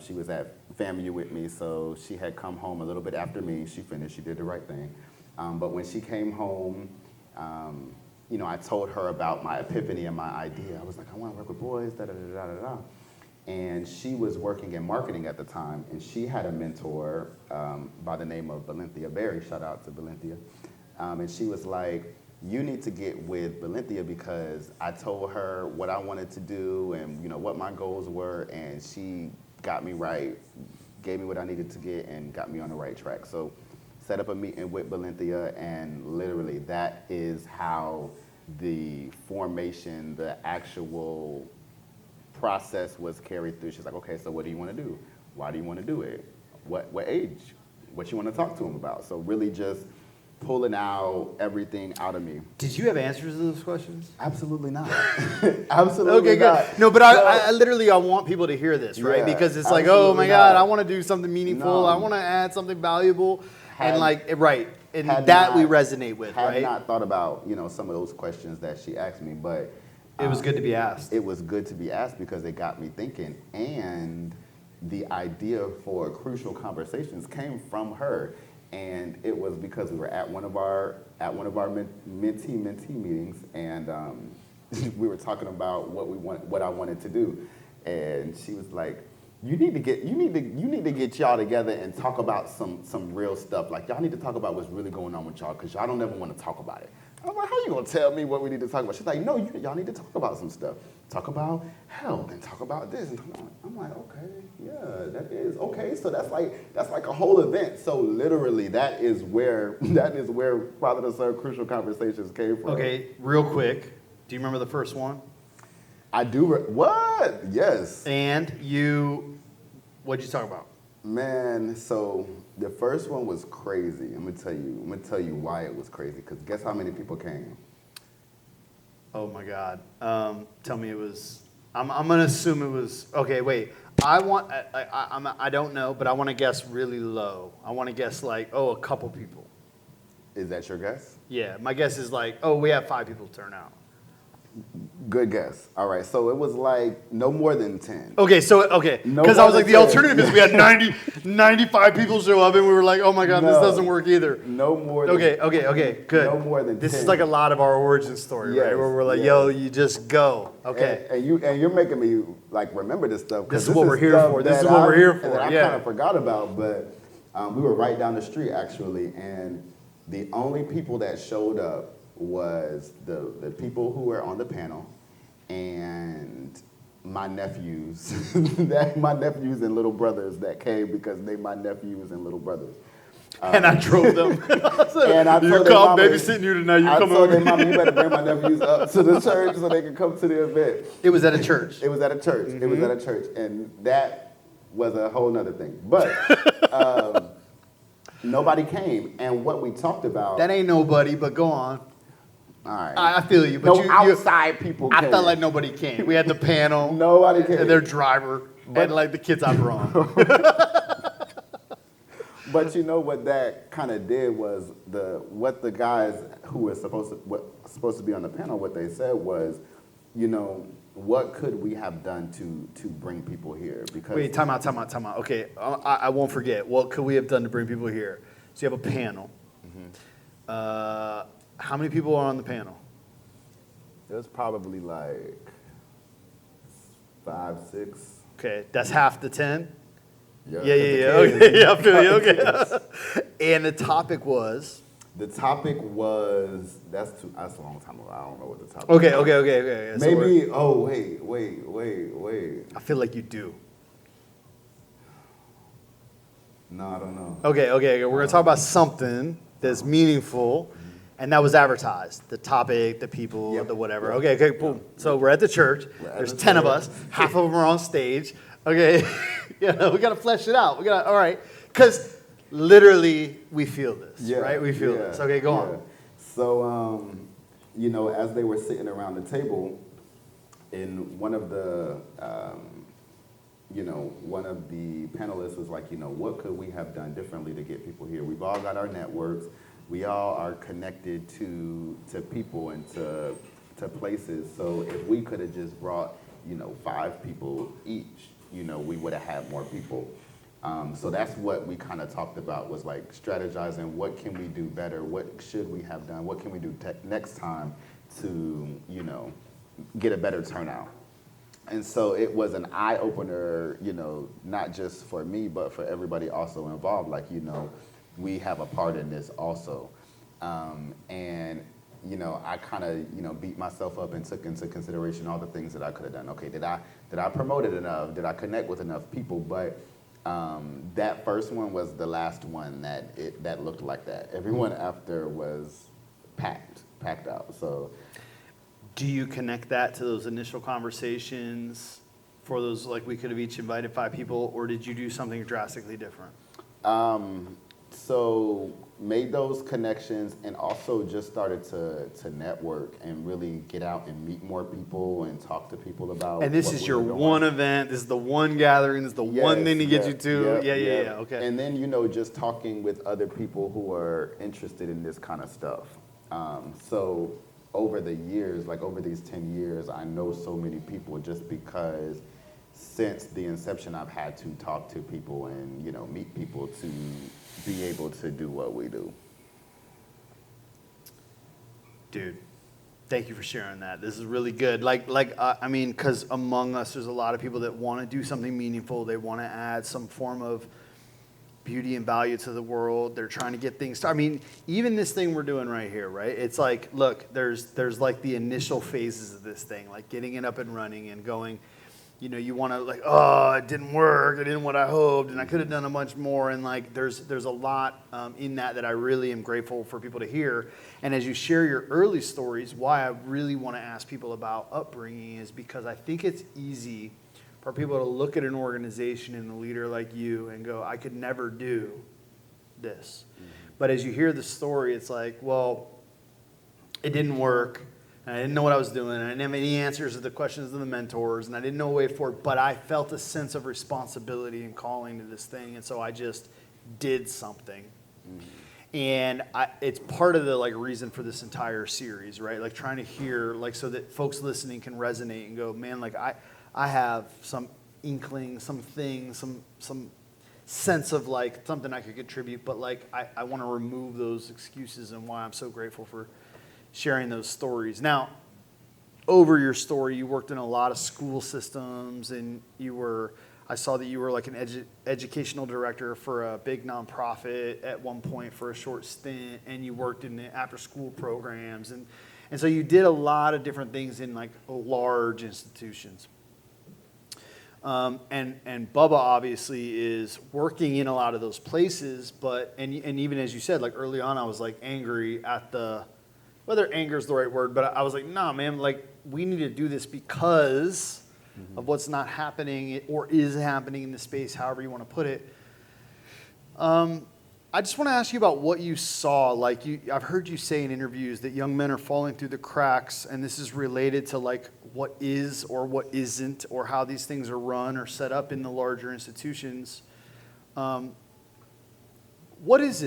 she was at FAMU with me, so she had come home a little bit after me. She finished, she did the right thing. But when she came home, I told her about my epiphany and my idea. I was like, I want to work with boys, da-da-da-da-da-da. And she was working in marketing at the time, and she had a mentor by the name of Valenthia Berry. Shout out to Valenthia. And she was like, you need to get with Valenthia because I told her what I wanted to do and what my goals were, and she got me right, gave me what I needed to get, and got me on the right track. So set up a meeting with Valenthia, and literally that is how the formation, the actual process was carried through. She's like, okay, so what do you want to do? Why do you want to do it? What age? What you want to talk to him about? So really just pulling out everything out of me. Did you have answers to those questions? Absolutely not. Absolutely okay, not. Good. No, but I literally want people to hear this, right? Yeah, because it's like, oh my God, not. I want to do something meaningful. No. I want to add something valuable. And that not, we resonate with, had right? not thought about, some of those questions that she asked me, but it was good to be asked. It was good to be asked because it got me thinking, and the idea for Crucial Conversations came from her, and it was because we were at one of our mentee meetings, and we were talking about what I wanted to do, and she was like, you need to get y'all together and talk about some real stuff. Like y'all need to talk about what's really going on with y'all because y'all don't ever want to talk about it. I'm like, how you gonna tell me what we need to talk about? She's like, no, y'all need to talk about some stuff. Talk about health and talk about this and talk about. I'm like, okay, yeah, that is okay. So that's like a whole event. So literally, that is where Father to Son Crucial Conversations came from. Okay, real quick, do you remember the first one? I do. What? Yes. And what'd you talk about? Man, so the first one was crazy. I'm gonna tell you why it was crazy. Cause guess how many people came? Oh my God. Tell me it was. I'm gonna assume it was. Okay, wait. I don't know, but I want to guess really low. I want to guess like a couple people. Is that your guess? Yeah, my guess is like we have 5 people turn out. Good guess. All right, so it was like no more than 10. Okay, because I was like, the 10. alternative is we had 95 people show up, and we were like, oh my God, this doesn't work either. No more than Okay, good. No more than this 10. is like a lot of our origin story, Yes, right? Where we're like, yes. yo, you just go. Okay. And you're making me like remember this stuff. This is what we're here for. This is what we're here for. That I Yeah. kind of forgot about, but we were right down the street actually, and the only people that showed up was the people who were on the panel and my nephews, my nephews and little brothers that came because they my nephews and little brothers. And I drove them. And I you told come their babysitting you tonight. You I come told over. their mama, you better bring my nephews up to the church so they can come to the event. It was at a church. It was at a church. Mm-hmm. It was at a church, and that was a whole nother thing. But nobody came, and what we talked about. That ain't nobody, but go on. All right. I feel you, but outside people came. I felt like nobody came. We had the panel. Nobody came. And their driver, and like the kids I brought. But you know what that kind of did was what the guys who were supposed to be on the panel, what they said was, what could we have done to bring people here? Because wait, time out. Okay, I won't forget. What could we have done to bring people here? So you have a panel. Mm-hmm. How many people are on the panel? it was probably like 5, 6. Okay, that's half the 10? Yeah. Okay, yeah, I feel you. Okay. And the topic was? The topic was, that's a long time ago. I don't know what the topic Okay. was. So maybe, wait. I feel like you do. No, I don't know. Okay. We're going to talk about something that's meaningful, and that was advertised. The topic, the people, Yep. the whatever. Yep. Okay, cool. So we're at the church. There's 10 of us. Half of them are on stage. Okay. We got to flesh it out. All right. Because literally we feel this, right? We feel this. Okay, go on. So, as they were sitting around the table, in one of the panelists was like, what could we have done differently to get people here? We've all got our networks. We all are connected to people and to places. So if we could have just brought, 5 people each, we would have had more people. So that's what we kind of talked about was like strategizing. What can we do better? What should we have done? What can we do next time to, get a better turnout? And so it was an eye opener, not just for me, but for everybody also involved. Like, we have a part in this also. I kind of, beat myself up and took into consideration all the things that I could have done. Okay, did I promote it enough? Did I connect with enough people? But that first one was the last one that looked like that. Everyone after was packed out. So, Do you connect that to those initial conversations for those, like we could have each invited 5 people, or did you do something drastically different? So made those connections and also just started to network and really get out and meet more people and talk to people about. And this is your one event. This is the one gathering. This is the one thing to get you to. Yeah. Okay. And then, just talking with other people who are interested in this kind of stuff. So over the years, like over these 10 years, I know so many people just because since the inception I've had to talk to people and, meet people to be able to do what we do. Dude, Thank you for sharing that. This is really good. I mean, because among us, there's a lot of people that want to do something meaningful. They want to add some form of beauty and value to the world. They're trying to get things started. I mean, even this thing we're doing right here, right? It's like, look, there's like the initial phases of this thing, like getting it up and running and going. You know, you want to like, oh, it didn't work. It didn't what I hoped, and I could have done a bunch more. And like, there's a lot in that I really am grateful for people to hear. And as you share your early stories, why I really want to ask people about upbringing is because I think it's easy for people to look at an organization and a leader like you and go, I could never do this. Mm-hmm. But as you hear the story, it's like, well, it didn't work. And I didn't know what I was doing. And I didn't have any answers to the questions of the mentors. And I didn't know a way forward. But I felt a sense of responsibility and calling to this thing. And so I just did something. Mm-hmm. And it's part of the like reason for this entire series, right? Like trying to hear, like so that folks listening can resonate and go, man, like I have some inkling, some sense of like something I could contribute. But like I want to remove those excuses and why I'm so grateful for sharing those stories. Now, over your story, you worked in a lot of school systems, and I saw that you were like an educational director for a big nonprofit at one point for a short stint, and you worked in the after-school programs, and so you did a lot of different things in like large institutions. And Bubba obviously is working in a lot of those places, but even as you said, like early on, I was like angry at whether anger is the right word, but I was like, nah, man, like we need to do this because of what's not happening or is happening in the space, however you want to put it. I just want to ask you about what you saw. Like I've heard you say in interviews that young men are falling through the cracks, and this is related to like what is or what isn't, or how these things are run or set up in the larger institutions. What is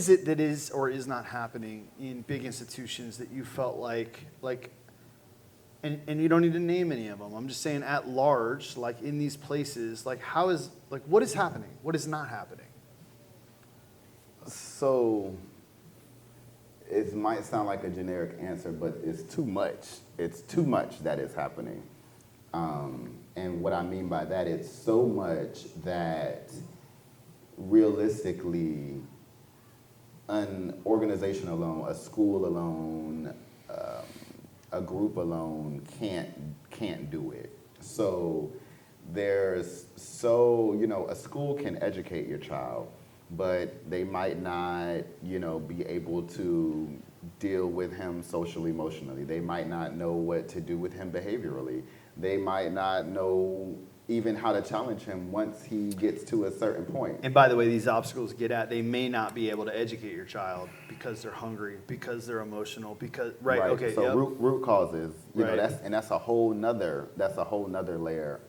it that is or is not happening in big institutions that you felt like, and you don't need to name any of them. I'm just saying at large, like in these places, like what is happening? What is not happening? So it might sound like a generic answer, but it's too much. It's too much that is happening. And what I mean by that, it's so much that realistically, an organization alone, a school alone, a group alone can't do it. So a school can educate your child, but they might not, be able to deal with him socially, emotionally. They might not know what to do with him behaviorally. They might not know even how to challenge him once he gets to a certain point. And by the way, these obstacles get at, they may not be able to educate your child because they're hungry, because they're emotional, right. Okay. So yep. root causes, right. That's a whole nother layer.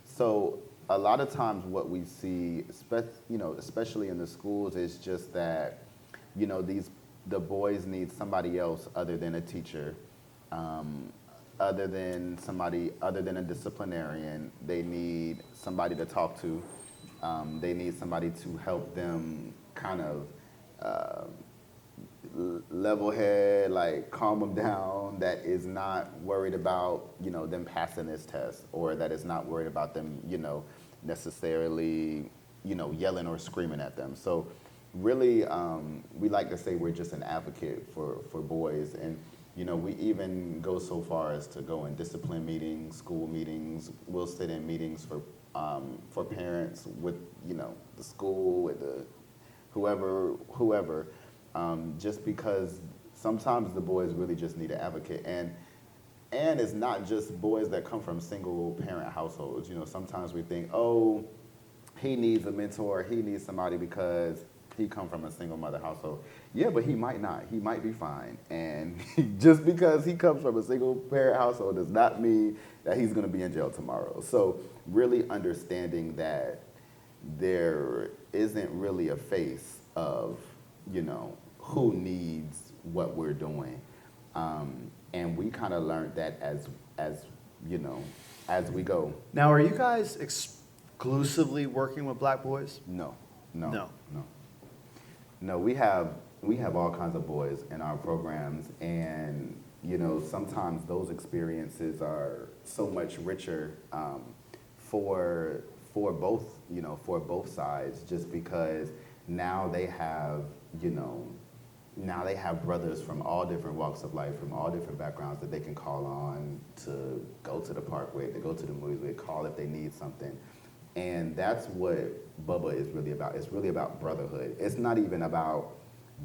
So a lot of times what we see, especially in the schools, is just that, the boys need somebody else other than a teacher. Other than a disciplinarian. They need somebody to talk to. They need somebody to help them kind of level head, like calm them down, that is not worried about, them passing this test, or that is not worried about them, necessarily, yelling or screaming at them. So really, we like to say we're just an advocate for boys. And we even go so far as to go in discipline meetings, school meetings. We'll sit in meetings for parents with, the school, with the whoever, just because sometimes the boys really just need an advocate. And it's not just boys that come from single parent households. Sometimes we think, oh, he needs a mentor, he needs somebody because he come from a single mother household. Yeah, but he might not. He might be fine. And just because he comes from a single parent household does not mean that he's going to be in jail tomorrow. So really understanding that there isn't really a face of, who needs what we're doing. And we kind of learned that as we go. Now, are you guys exclusively working with black boys? No. No, we have we have all kinds of boys in our programs, and sometimes those experiences are so much richer for both for both sides, just because now they have now they have brothers from all different walks of life, from all different backgrounds that they can call on to go to the park with, to go to the movies with, call if they need something. And that's what Bubba is really about. It's really about brotherhood. It's not even about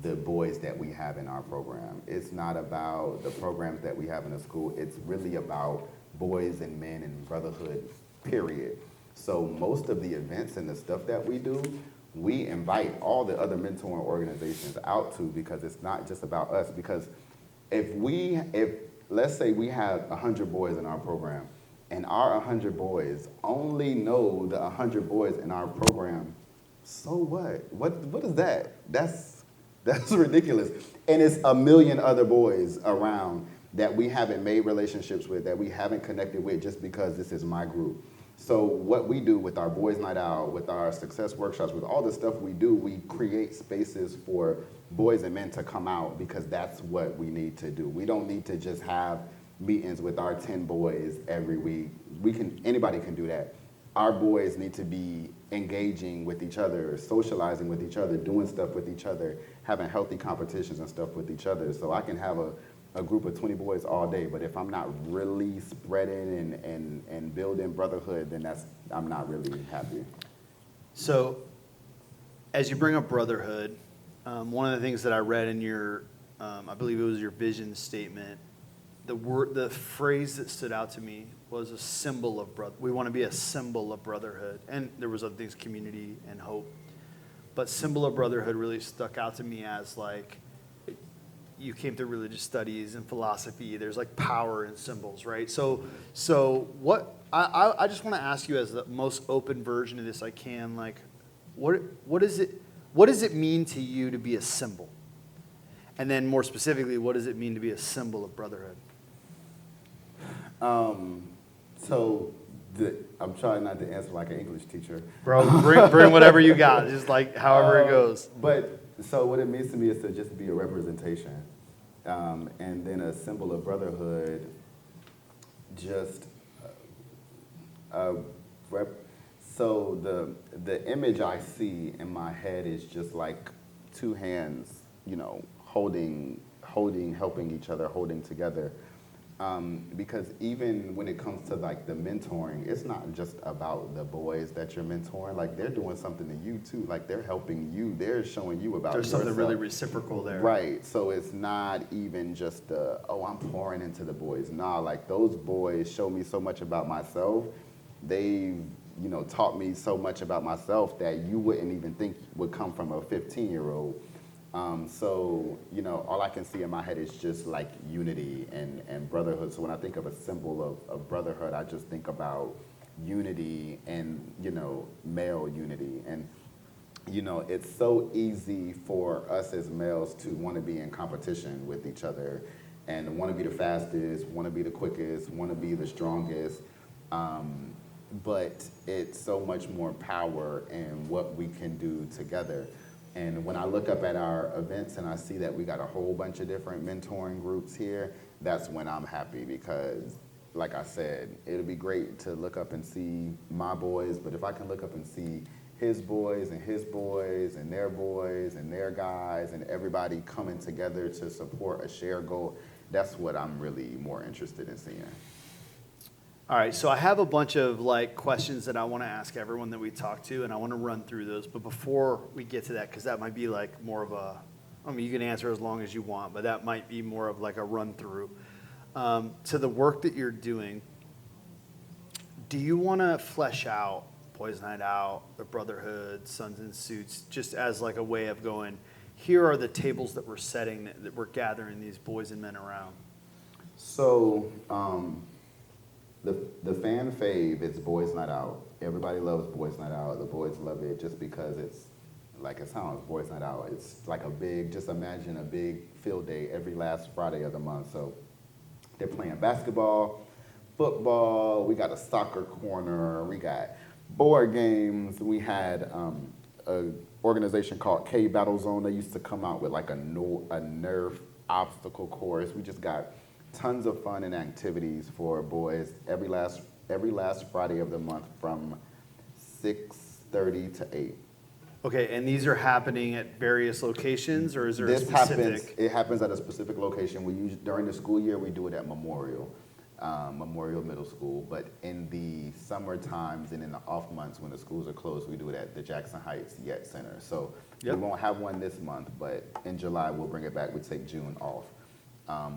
the boys that we have in our program. It's not about the programs that we have in the school. It's really about boys and men and brotherhood, period. So most of the events and the stuff that we do, we invite all the other mentoring organizations out to, because it's not just about us. Because if let's say we have 100 boys in our program, and our 100 boys only know the 100 boys in our program, so what? What is that? That's ridiculous. And it's a million other boys around that we haven't made relationships with, that we haven't connected with, just because this is my group. So what we do with our Boys Night Out, with our success workshops, with all the stuff we do, we create spaces for boys and men to come out, because that's what we need to do. We don't need to just have meetings with our 10 boys every week. Anybody can do that. Our boys need to be engaging with each other, socializing with each other, doing stuff with each other, having healthy competitions and stuff with each other. So I can have a group of 20 boys all day, but if I'm not really spreading and building brotherhood, then I'm not really happy. So as you bring up brotherhood, one of the things that I read in your, I believe it was your vision statement, the phrase that stood out to me was a symbol of brother. We want to be a symbol of brotherhood. And there was other things, community and hope. But symbol of brotherhood really stuck out to me as like, you came through religious studies and philosophy. There's like power in symbols, right? So what, I just want to ask you, as the most open version of this I can, like, what does it mean to you to be a symbol? And then more specifically, what does it mean to be a symbol of brotherhood? I'm trying not to answer like an English teacher. Bro, bring whatever you got, just like however it goes. So what it means to me is to just be a representation. And then a symbol of brotherhood, just so the image I see in my head is just like two hands, holding, helping each other, holding together. Because even when it comes to like the mentoring, it's not just about the boys that you're mentoring. Like, they're doing something to you too. Like, they're helping you. They're showing you about There's yourself. something really reciprocal there. Right. So it's not even just I'm pouring into the boys. Nah, like, those boys show me so much about myself. They've, taught me so much about myself that you wouldn't even think would come from a 15-year-old. So, all I can see in my head is just like unity and brotherhood. So when I think of a symbol of brotherhood, I just think about unity and, male unity. And, it's so easy for us as males to want to be in competition with each other and want to be the fastest, want to be the quickest, want to be the strongest. But it's so much more power in what we can do together. And when I look up at our events and I see that we got a whole bunch of different mentoring groups here, that's when I'm happy, because, like I said, it'll be great to look up and see my boys, but if I can look up and see his boys and his boys and their guys and everybody coming together to support a shared goal, that's what I'm really more interested in seeing. All right, so I have a bunch of like questions that I want to ask everyone that we talk to, and I want to run through those. But before we get to that, because that might be like more of you can answer as long as you want, but that might be more of like a run through. To the work that you're doing, do you want to flesh out Boys Night Out, the Brotherhood, Sons in Suits, just as like a way of going, here are the tables that we're setting, that we're gathering these boys and men around? So, The fan fave is Boys Night Out. Everybody loves Boys Night Out. The boys love it just because it's like it sounds, Boys Night Out. It's like just imagine a big field day every last Friday of the month. So they're playing basketball, football, we got a soccer corner, we got board games. We had a organization called K Battle Zone. They used to come out with like a Nerf obstacle course. We just got tons of fun and activities for boys every last Friday of the month from 6:30 to 8. Okay, and these are happening at various locations, or is there a This specific? it happens at a specific location. During the school year, we do it at Memorial Middle School. But in the summer times and in the off months when the schools are closed, we do it at the Jackson Heights Yet Center. So Yep. we won't have one this month, but in July we'll bring it back. We take June off.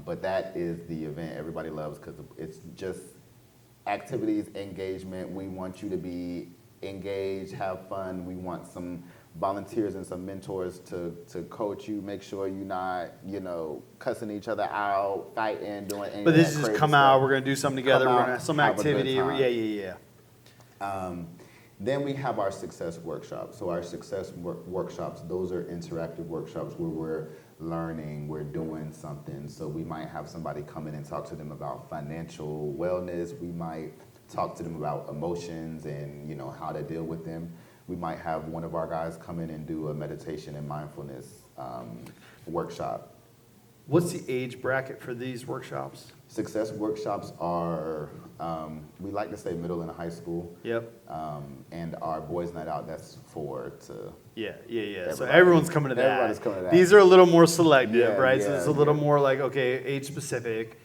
But that is the event everybody loves because it's just activities, engagement. We want you to be engaged, have fun. We want some volunteers and some mentors to coach you, make sure you're not, cussing each other out, fighting, doing anything. But this is just come out, we're going to do something together, we're going to have some have a good activity. time. Yeah. Then we have our success workshops. So our success workshops, those are interactive workshops where we're learning, we're doing something. So we might have somebody come in and talk to them about financial wellness. We might talk to them about emotions and how to deal with them. We might have one of our guys come in and do a meditation and mindfulness workshop. What's the age bracket for these workshops? Success workshops are, we like to say middle and high school. Yep. And our boys' night out, that's 4 to... Yeah. So everyone's coming to that. Everybody's coming to that. These are a little more selective, Yeah, right? So yeah, it's a little yeah. more like, okay, age specific.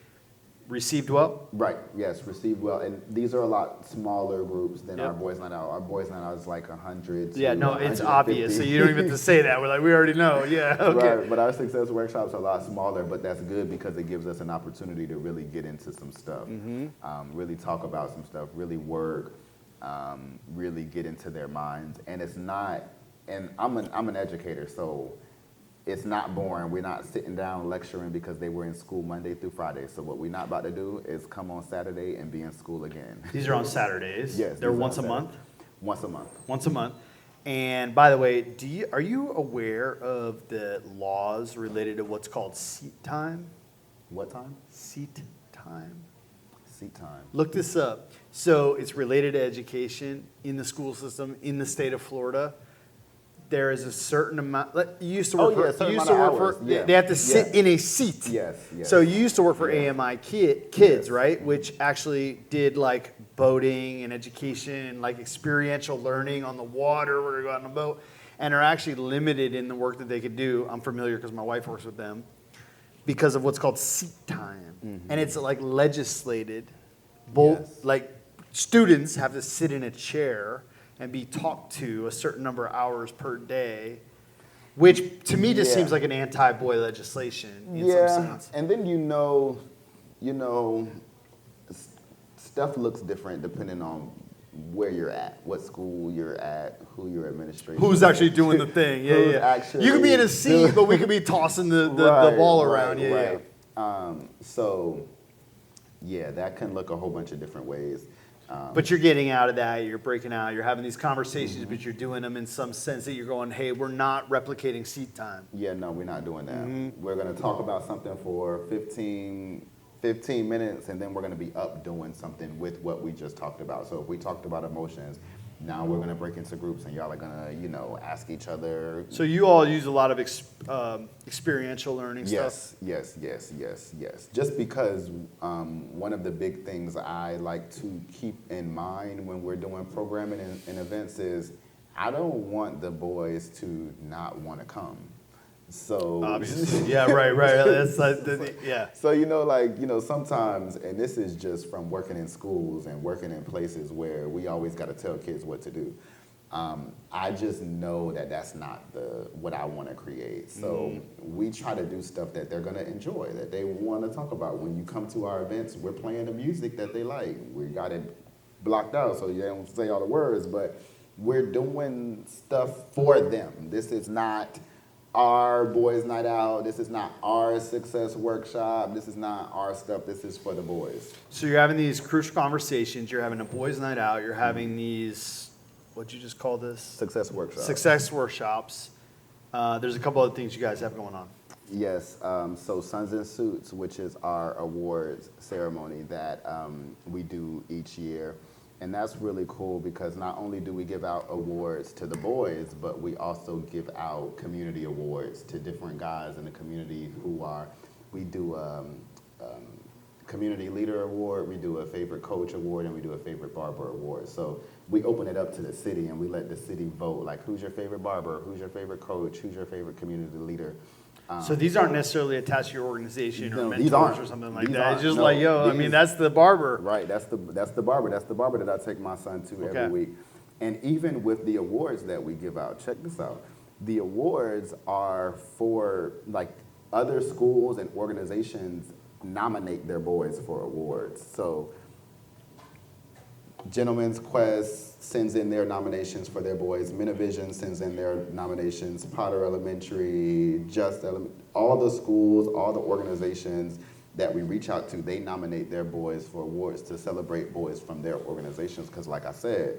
Received well? Right, yes, received well. And these are a lot smaller groups than Yep. our boys' night out. Our boys' night out is like 100 to Yeah, no, it's 150. obvious. So you don't even have to say that. We're like, we already know. Yeah, okay. Right, but our success workshops are a lot smaller, but that's good because it gives us an opportunity to really get into some stuff, really talk about some stuff, really work, really get into their minds. And it's not, and I'm an educator, so it's not boring. We're not sitting down lecturing because they were in school Monday through Friday. So what we're not about to do is come on Saturday and be in school again. These are on Saturdays. Yes. They're these are once a on month? Saturday. Once a month. Once a month. And by the way, are you aware of the laws related to what's called seat time? What time? Seat time. Seat time. Look this up. So it's related to education in the school system in the state of Florida. There is a certain amount. You used to work Yeah. They have to sit in a seat. Yes. So you used to work for AMI Kids, Yes. right? Which actually did like boating and education and like experiential learning on the water where you go out on a boat, and are actually limited in the work that they could do. I'm familiar because my wife works with them because of what's called seat time, and it's like legislated. Yes. Like students have to sit in a chair and be talked to a certain number of hours per day, which to me just seems like an anti-boy legislation in some sense. And then stuff looks different depending on where you're at, what school you're at, who your administration Who's is. actually doing the thing? Yeah, Who's yeah. actually You could be in a seat, but we could be tossing the ball around. Yeah. So, that can look a whole bunch of different ways. But you're getting out of that. You're breaking out. You're having these conversations, but you're doing them in some sense that you're going, hey, we're not replicating seat time. Yeah, no, we're not doing that. We're going to talk about something for 15 minutes, and then we're going to be up doing something with what we just talked about. So if we talked about emotions, now we're going to break into groups, and y'all are going to, ask each other. So you all use a lot of experiential learning stuff? Yes. Just because one of the big things I like to keep in mind when we're doing programming and events is I don't want the boys to not want to come. So obviously, yeah, right. That's like, yeah. So sometimes, and this is just from working in schools and working in places where we always got to tell kids what to do. I just know that that's not what I want to create. So we try to do stuff that they're going to enjoy, that they want to talk about. When you come to our events, we're playing the music that they like. We got it blocked out so you don't say all the words, but we're doing stuff for them. This is not our boys' night out. This is not our success workshop. This is not our stuff. This is for the boys. So you're having these crucial conversations. You're having a boys' night out. You're having these, what'd you just call this? Success workshops. Success workshops. There's a couple other things you guys have going on. Yes. So Sons in Suits, which is our awards ceremony that we do each year. And that's really cool because not only do we give out awards to the boys, but we also give out community awards to different guys in the community we do community leader award, we do a favorite coach award, and we do a favorite barber award. So we open it up to the city and we let the city vote, like who's your favorite barber, who's your favorite coach, who's your favorite community leader. So these aren't necessarily attached to your organization or these mentors aren't. or something like These that. aren't. It's just No, like, yo, I mean, that's the barber. Right, that's the barber. That's the barber that I take my son to every week. And even with the awards that we give out, check this out. The awards are for, like, other schools and organizations nominate their boys for awards. So Gentlemen's Quest sends in their nominations for their boys. Minivision sends in their nominations. Potter Elementary, all the schools, all the organizations that we reach out to, they nominate their boys for awards to celebrate boys from their organizations. Because like I said,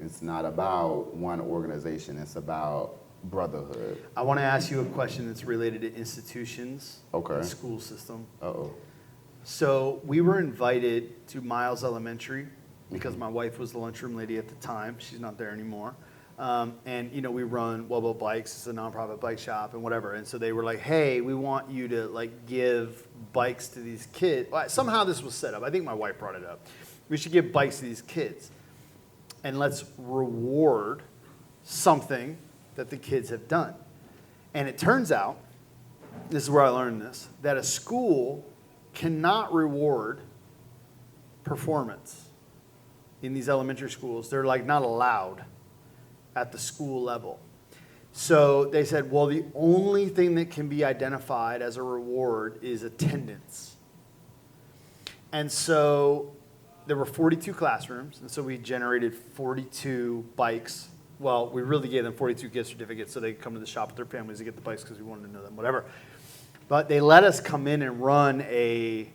it's not about one organization. It's about brotherhood. I want to ask you a question that's related to institutions, Okay. the school system. Uh-oh. So we were invited to Miles Elementary because my wife was the lunchroom lady at the time. She's not there anymore. And, you know, we run Wubba Bikes. It's a nonprofit bike shop and whatever. And so they were like, hey, we want you to, like, give bikes to these kids. Well, somehow this was set up. I think my wife brought it up. We should give bikes to these kids. And let's reward something that the kids have done. And it turns out, this is where I learned this, that a school cannot reward performance in these elementary schools. They're like not allowed at the school level. So they said, well, the only thing that can be identified as a reward is attendance. And so there were 42 classrooms, and so we generated 42 bikes. Well, we really gave them 42 gift certificates so they could come to the shop with their families to get the bikes because we wanted to know them, whatever. But they let us come in and run a,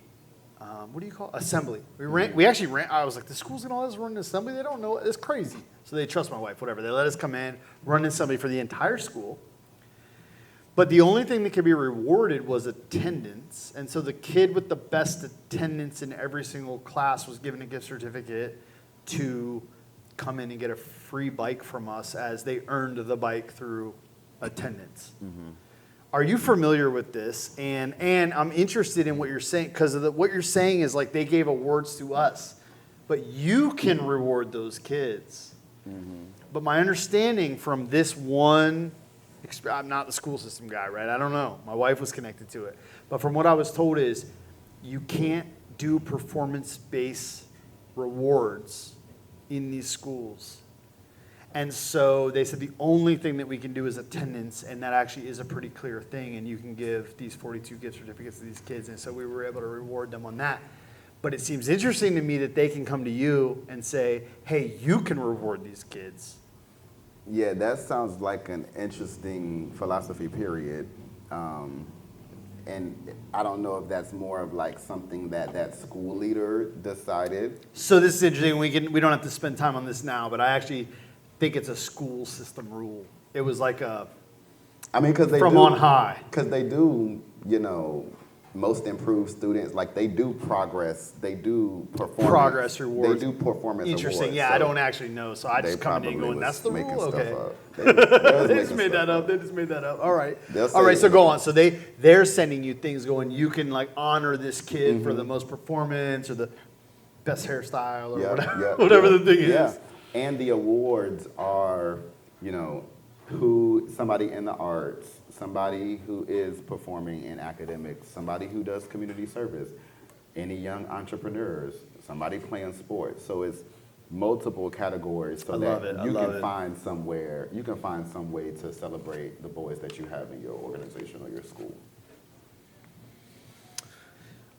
what do you call it? Assembly. We actually ran, I was like, the school's gonna let us run an assembly? They don't know, it's crazy. So they trust my wife, whatever. They let us come in, run an assembly for the entire school. But the only thing that could be rewarded was attendance. And so the kid with the best attendance in every single class was given a gift certificate to come in and get a free bike from us as they earned the bike through attendance. Mm-hmm. Are you familiar with this? And I'm interested in what you're saying, because what you're saying is like they gave awards to us, but you can reward those kids. Mm-hmm. But my understanding from this one, I'm not the school system guy, right? I don't know. My wife was connected to it. But from what I was told is you can't do performance-based rewards in these schools. And so they said the only thing that we can do is attendance, and that actually is a pretty clear thing, and you can give these 42 gift certificates to these kids, and so we were able to reward them on that. But it seems interesting to me that they can come to you and say, hey, you can reward these kids. Yeah, that sounds like an interesting philosophy, period. And I don't know if that's more of like something that school leader decided. So this is interesting. We don't have to spend time on this now, but I actually think it's a school system rule. It was like because they from do, on high. Because they do, most improved students, like they do progress, they do performance. Progress rewards. They do performance Interesting. awards. Yeah, So I don't actually know, so I just come in and going, that's the rule? Okay. They They just made that up. They just made that up. All right. They'll All right, say- so go on. So they're sending you things going, you can like honor this kid for the most performance or the best hairstyle or whatever the thing is. And the awards are, somebody in the arts, somebody who is performing in academics, somebody who does community service, any young entrepreneurs, somebody playing sports. So it's multiple categories so that you can find some way to celebrate the boys that you have in your organization or your school.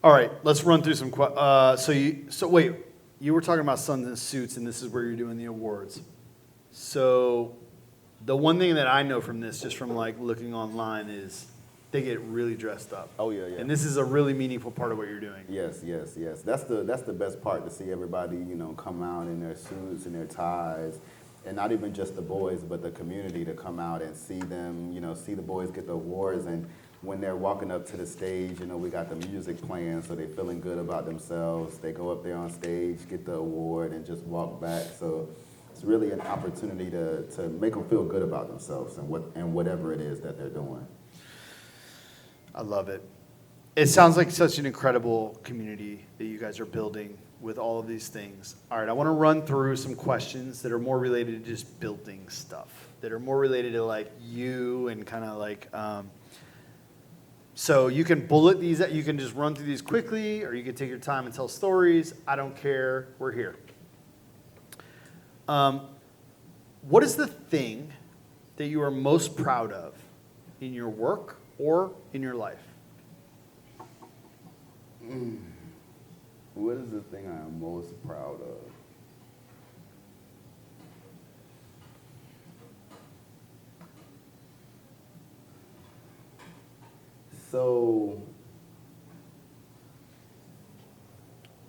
All right, let's run through some so wait, you were talking about Sons in Suits, and this is where you're doing the awards. So the one thing that I know from this, just from like looking online, is they get really dressed up. Oh yeah. And this is a really meaningful part of what you're doing. Yes. That's the best part, to see everybody, come out in their suits and their ties, and not even just the boys, but the community to come out and see them, see the boys get the awards. And when they're walking up to the stage, you know, we got the music playing, so they're feeling good about themselves. They go up there on stage, get the award, and just walk back. So it's really an opportunity to make them feel good about themselves and whatever it is that they're doing. I love it. It sounds like such an incredible community that you guys are building with all of these things. All right, I want to run through some questions that are more related to just building stuff, that are more related to like you and kind of like, so you can bullet these, you can just run through these quickly, or you can take your time and tell stories. I don't care, we're here. What is the thing that you are most proud of in your work or in your life? What is the thing I am most proud of? So,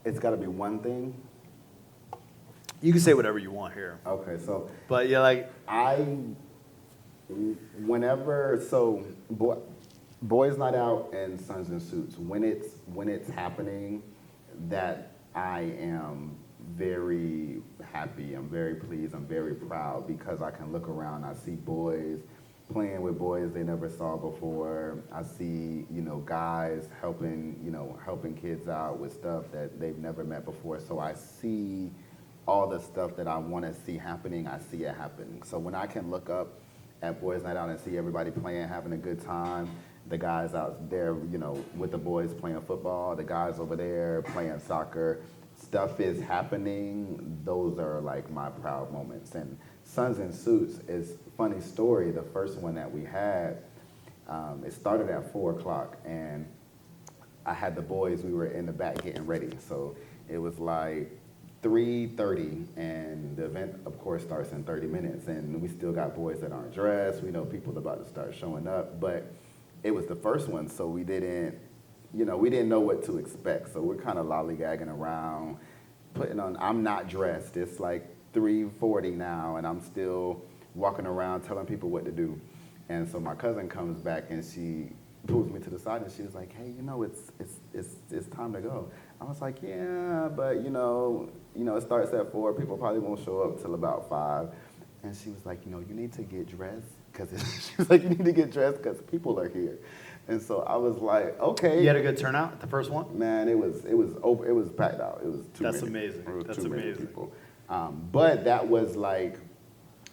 it's got to be one thing. You can say whatever you want here. Okay, so But yeah, like, Boys Night Out and Sons in Suits, when it's happening, that I am very happy, I'm very pleased, I'm very proud, because I can look around, I see boys playing with boys they never saw before. I see, you know, guys helping kids out with stuff that they've never met before. So I see all the stuff that I want to see happening, I see it happening. So when I can look up at Boys Night Out and see everybody playing, having a good time, the guys out there, you know, with the boys playing football, the guys over there playing soccer, stuff is happening, those are like my proud moments. And Sons in Suits is a funny story. The first one that we had, it started at 4 o'clock, and I had the boys, we were in the back getting ready. So it was like 3:30, and the event, of course, starts in 30 minutes. And we still got boys that aren't dressed. We know people about to start showing up, but it was the first one, so we didn't know what to expect. So we're kind of lollygagging around, putting on, I'm not dressed. It's like 3:40 now, and I'm still walking around telling people what to do. And so my cousin comes back, and she pulls me to the side, and she was like, hey, you know, it's time to go. I was like, yeah, but you know, it starts at 4. People probably won't show up till about 5. And she was like, you know, you need to get dressed, because she was like, you need to get dressed because people are here. And so I was like, okay. you had a good turnout at the first one? Man, it was packed out. It was too That's many. amazing. It was That's too many amazing. people. But that was like,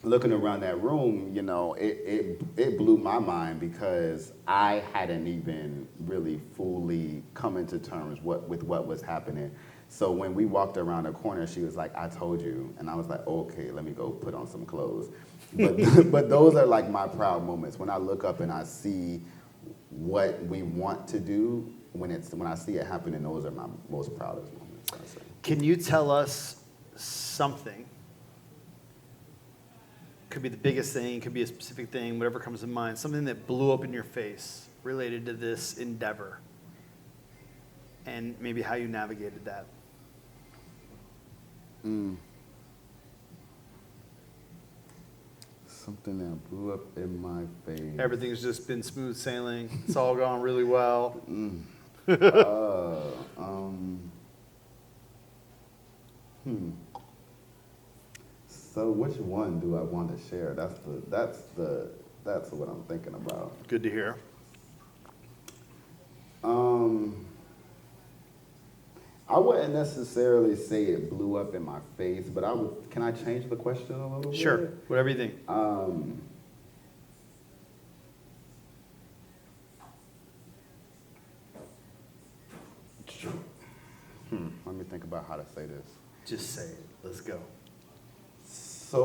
looking around that room, you know, it blew my mind, because I hadn't even really fully come into terms with what was happening. So when we walked around the corner, she was like, I told you. And I was like, okay, let me go put on some clothes. But those are like my proud moments. When I look up and I see what we want to do, when I see it happening, those are my most proudest moments, I say. Can you tell us something? Could be the biggest thing, could be a specific thing, whatever comes to mind, something that blew up in your face related to this endeavor, and maybe how you navigated that. Something that blew up in my face. Everything's just been smooth sailing. It's all gone really well. So which one do I want to share? That's what I'm thinking about. Good to hear. I wouldn't necessarily say it blew up in my face, but can I change the question a little bit? Sure, whatever you think. Let me think about how to say this. Just say it. Let's go. So,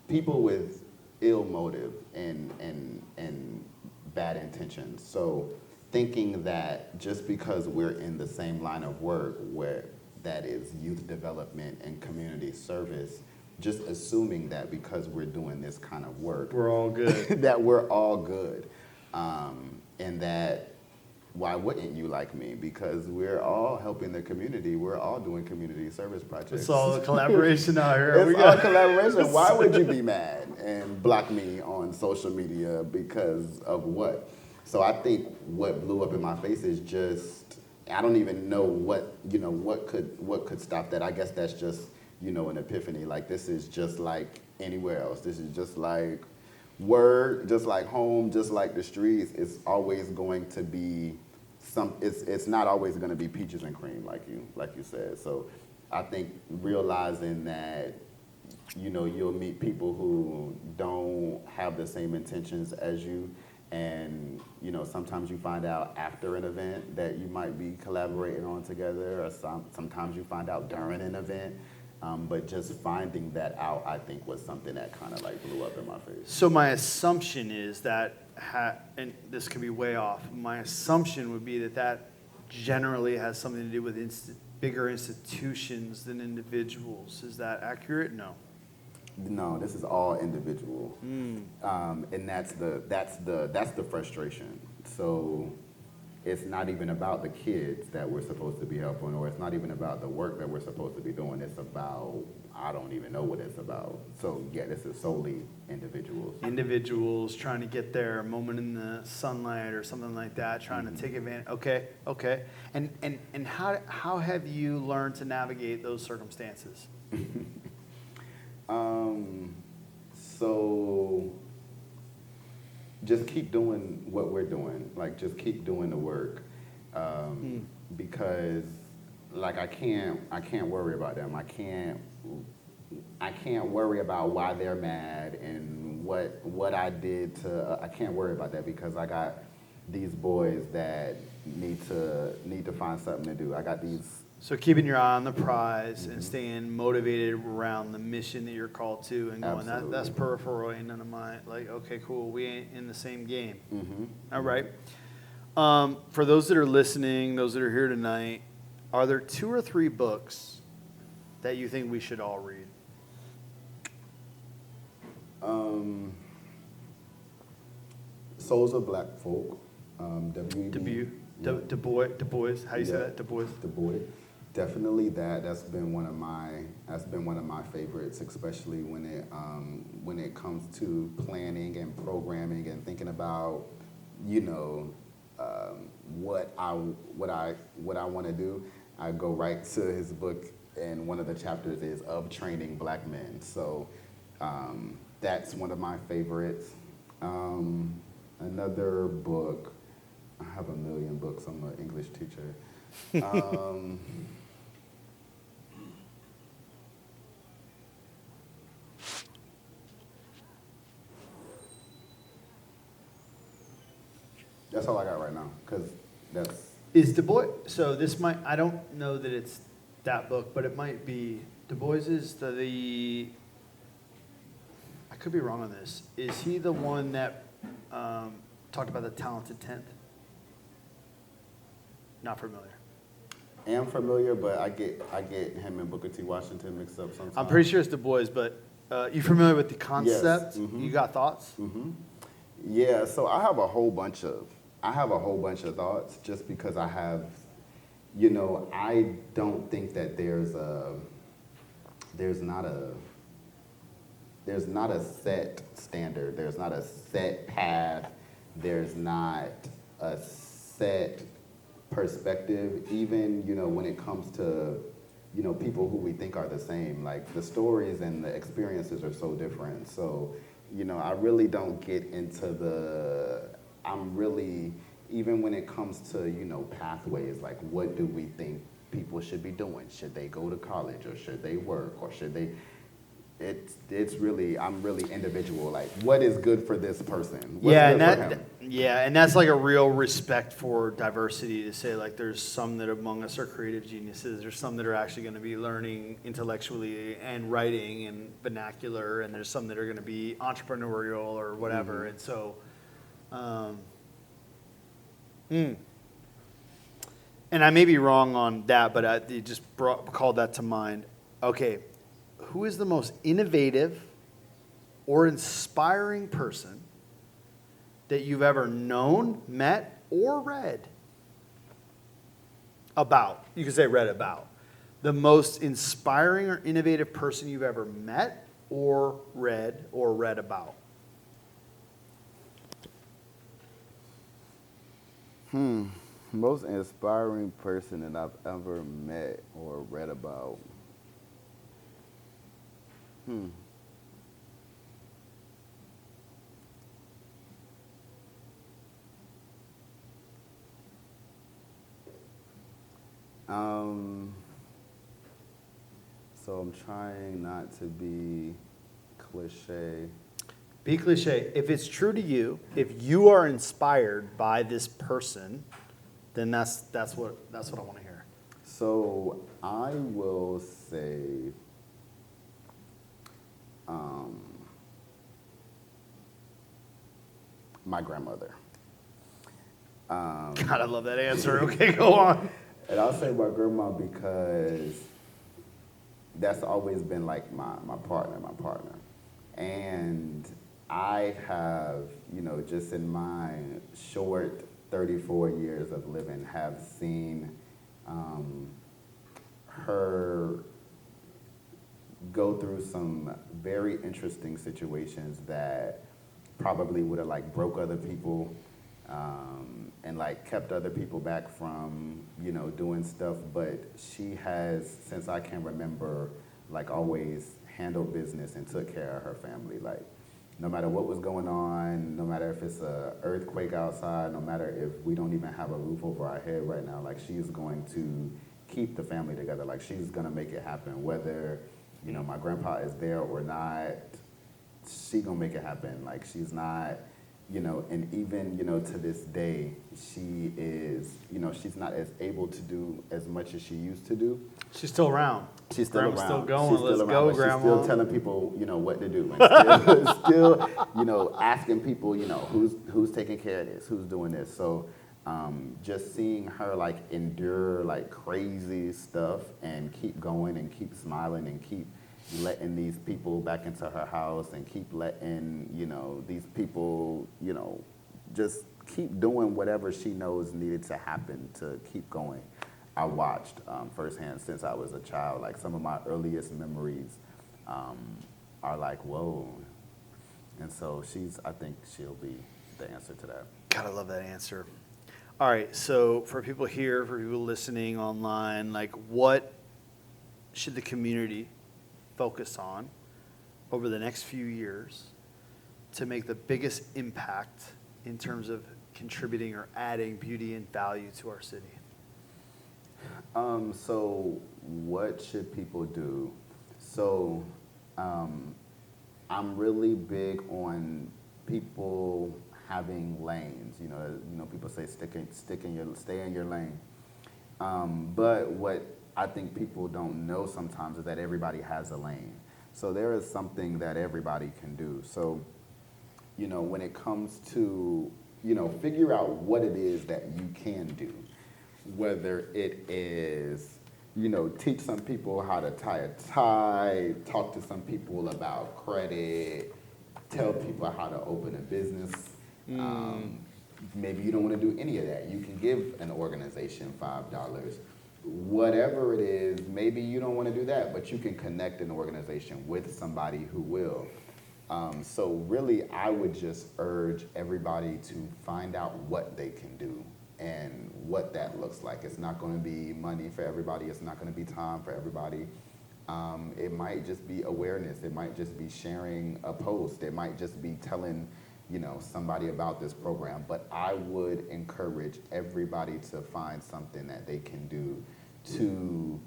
people with ill motive and bad intentions. So, thinking that just because we're in the same line of work, where that is youth development and community service, just assuming that because we're doing this kind of work, We're all good. that we're all good, and that why wouldn't you like me? Because we're all helping the community. We're all doing community service projects. It's all collaboration out here. It's all collaboration. Why would you be mad and block me on social media because of what? So I think what blew up in my face is just, I don't even know what could stop that. I guess that's just, an epiphany. Like, this is just like anywhere else. This is just like work, just like home, just like the streets. It's always going to be it's not always going to be peaches and cream, like you said. So I think realizing that, you'll meet people who don't have the same intentions as you. And, sometimes you find out after an event that you might be collaborating on together, or sometimes you find out during an event. But just finding that out, I think, was something that kind of like blew up in my face. So my assumption is that, and this could be way off, my assumption would be that generally has something to do with bigger institutions than individuals. Is that accurate? No. No, this is all individual, and that's the frustration. So it's not even about the kids that we're supposed to be helping, or it's not even about the work that we're supposed to be doing. It's about, I don't even know what it's about. So yeah, this is solely individuals. Individuals trying to get their moment in the sunlight or something like that, trying to take advantage. Okay. And how have you learned to navigate those circumstances? So just keep doing what we're doing. Like, just keep doing the work. Because like I can't worry about them. I can't worry about why they're mad and what I did to, I can't worry about that, because I got these boys that need to find something to do. I got these. So keeping your eye on the prize and staying motivated around the mission that you're called to, and going, that's peripheral, ain't none of my, like, okay, cool, we ain't in the same game. All right. For those that are listening, those that are here tonight, are there 2 or 3 books that you think we should all read? Souls of Black Folk, W.E.B. Du Bois, how do you say that? Du Bois. Du Bois. Definitely that's been one of my favorites, especially when it comes to planning and programming and thinking about, what I want to do. I go right to his book, and one of the chapters is of training Black men. So that's one of my favorites. Another book, I have a million books. I'm an English teacher. That's all I got right now, because that's... Is Du Bois, so this might, I don't know that it's that book, but it might be, Du Bois is I could be wrong on this. Is he the one that talked about the talented 10th? Not familiar. Am familiar, but I get him and Booker T. Washington mixed up sometimes. I'm pretty sure it's Du Bois, but you familiar with the concept? Yes. You got thoughts? Yeah, so I have a whole bunch of thoughts, just because I have, I don't think that there's not a set standard, there's not a set path, there's not a set perspective, even, when it comes to, people who we think are the same. Like, the stories and the experiences are so different. So, I really don't get into even when it comes to, pathways, like, what do we think people should be doing? Should they go to college, or should they work, or should they, I'm really individual. Like, what is good for this person? What's good for him? And that's like a real respect for diversity, to say, like, there's some that among us are creative geniuses, there's some that are actually going to be learning intellectually and writing and vernacular, and there's some that are going to be entrepreneurial or whatever. And so, and I may be wrong on that, but it just called that to mind. Okay, who is the most innovative or inspiring person that you've ever known, met, or read? About. You can say read about. The most inspiring or innovative person you've ever met or read about. Most inspiring person that I've ever met or read about. So I'm trying not to be cliche. Be cliche. If it's true to you, if you are inspired by this person, then that's what I want to hear. So I will say, my grandmother. God, I love that answer. Okay, go on. And I'll say my grandma because that's always been like my partner. And I have, just in my short 34 years of living, have seen her go through some very interesting situations that probably would have like broke other people and like kept other people back from, doing stuff. But she has, since I can remember, like always handled business and took care of her family. Like no matter what was going on, no matter if it's a earthquake outside, no matter if we don't even have a roof over our head right now, like she's going to keep the family together. Like she's gonna make it happen, whether, my grandpa is there or not, she gonna make it happen. Like she's not, and even, to this day, she is, she's not as able to do as much as she used to do. She's still around. She's still Grandma's around. still going. She's still Let's around, go, but Grandma. She's still telling people, what to do. And still, asking people, who's taking care of this, who's doing this. So just seeing her like endure like crazy stuff and keep going and keep smiling and keep letting these people back into her house and keep letting, these people, just keep doing whatever she knows needed to happen to keep going. I watched firsthand since I was a child. Like some of my earliest memories are like, whoa. And so I think she'll be the answer to that. God, I love that answer. All right, so for people here, for people listening online, like what should the community focus on over the next few years to make the biggest impact in terms of contributing or adding beauty and value to our city? So what should people do? So I'm really big on people having lanes. People say stay in your lane. But what I think people don't know sometimes is that everybody has a lane. So there is something that everybody can do. So, when it comes to, figure out what it is that you can do, whether it is, teach some people how to tie a tie, talk to some people about credit, tell people how to open a business. Maybe you don't want to do any of that. You can give an organization $5. Whatever it is, maybe you don't want to do that, but you can connect an organization with somebody who will. So really, I would just urge everybody to find out what they can do and what that looks like. It's not going to be money for everybody. It's not going to be time for everybody. It might just be awareness. It might just be sharing a post. It might just be telling, somebody about this program. But I would encourage everybody to find something that they can do to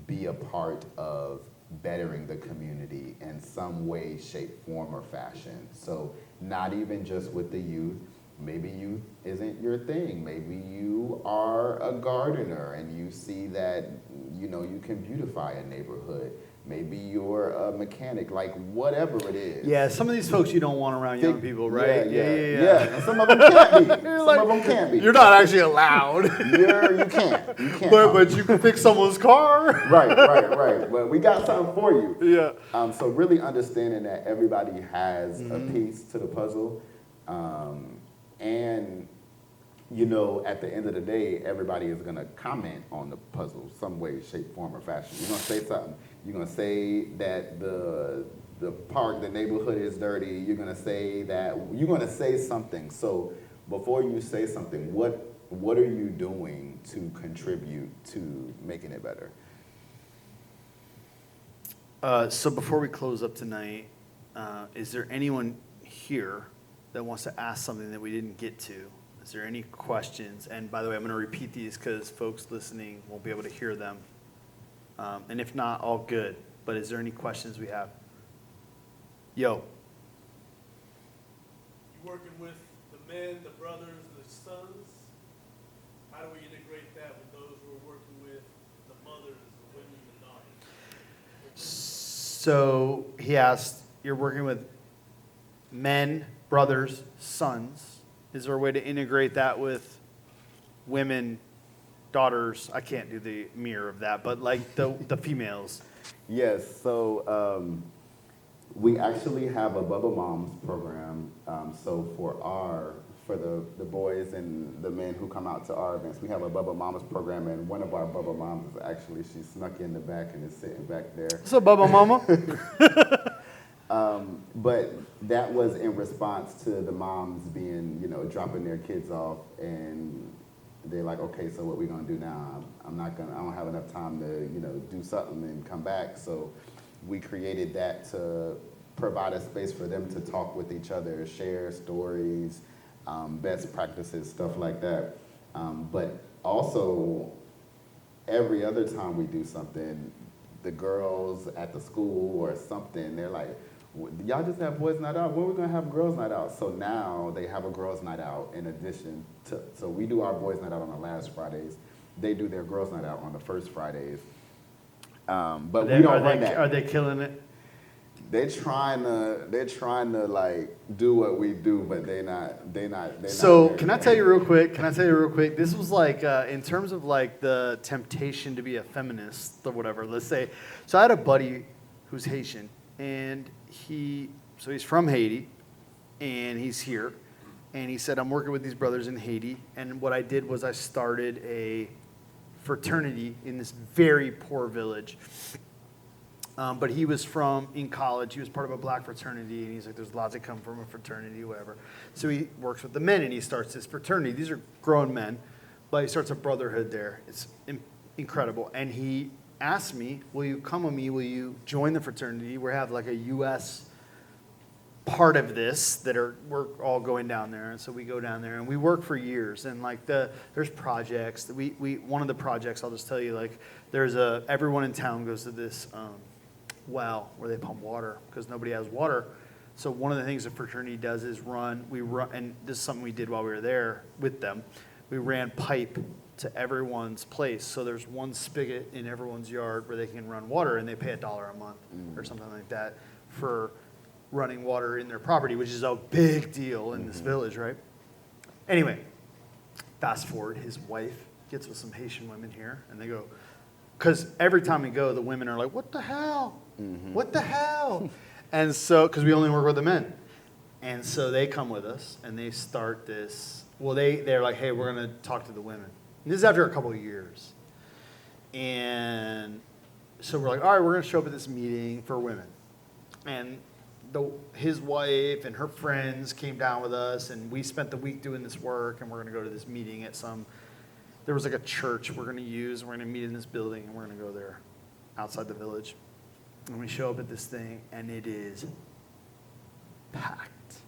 be a part of bettering the community in some way, shape, form, or fashion. So not even just with the youth. Maybe youth isn't your thing. Maybe you are a gardener and you see that, you can beautify a neighborhood. Maybe you're a mechanic, like whatever it is. Yeah, some of these folks you don't want around young people, right? Yeah. And some of them can't be. Some of them can't be. You're not actually allowed. You can't. You can't. But you can fix someone's car. Right. Well, we got something for you. Yeah. So really understanding that everybody has a piece to the puzzle, and at the end of the day, everybody is going to comment on the puzzle some way, shape, form, or fashion. You're going to say something. You're going to say that the park, the neighborhood is dirty. You're going to say something. So before you say something, what are you doing to contribute to making it better? So before we close up tonight, is there anyone here that wants to ask something that we didn't get to? Is there any questions? And by the way, I'm going to repeat these because folks listening won't be able to hear them. And if not, all good. But is there any questions we have? Yo. You working with the men, the brothers, the sons? How do we integrate that with those who are working with the mothers, the women, the daughters? So he asked, you're working with men, brothers, sons. Is there a way to integrate that with women, daughters? I can't do the mirror of that, but like the females. Yes, so we actually have a Bubba Moms program. So for the boys and the men who come out to our events, we have a Bubba Moms program, and one of our Bubba Moms is actually, she snuck in the back and is sitting back there. What's up, Bubba Mama? But that was in response to the moms being, dropping their kids off, and they're like, okay, so what we gonna do now? I don't have enough time to, do something and come back. So we created that to provide a space for them to talk with each other, share stories, best practices, stuff like that. But also, every other time we do something, the girls at the school or something, they're like, y'all just have boys night out? When are we gonna have girls night out? So now they have a girls night out in addition to, so we do our boys night out on the last Fridays. They do their girls night out on the first Fridays. But we don't run that. Are they killing it? They're trying to like do what we do, but they're not. So can I tell you real quick? This was like in terms of like the temptation to be a feminist or whatever. Let's say. So I had a buddy who's Haitian, and he's from Haiti, and he's here, and he said, I'm working with these brothers in Haiti, and what I did was I started a fraternity in this very poor village. But he was in college, he was part of a black fraternity, and he's like, there's lots that come from a fraternity, whatever. So he works with the men, and he starts this fraternity. These are grown men, but he starts a brotherhood there. It's incredible. And he asked me, will you come with me? Will you join the fraternity? We have like a U.S. part of this we're all going down there. And so we go down there, and we work for years. And like there's projects. That one of the projects, I'll just tell you, like everyone in town goes to this well where they pump water because nobody has water. So one of the things the fraternity does is we run, and this is something we did while we were there with them. We ran pipe to everyone's place. So there's one spigot in everyone's yard where they can run water, and they pay $1 a month or something like that for running water in their property, which is a big deal in this village, right? Anyway, fast forward, his wife gets with some Haitian women here, and they go, because every time we go, the women are like, what the hell? What the hell? And so, because we only work with the men. And so they come with us, and they start this, they're like, hey, we're going to talk to the women. And this is after a couple of years. And so we're like, all right, we're going to show up at this meeting for women. And his wife and her friends came down with us, and we spent the week doing this work, and we're going to go to this meeting at there was like a church we're going to use, and we're going to meet in this building, and we're going to go there outside the village. And we show up at this thing, and it is packed.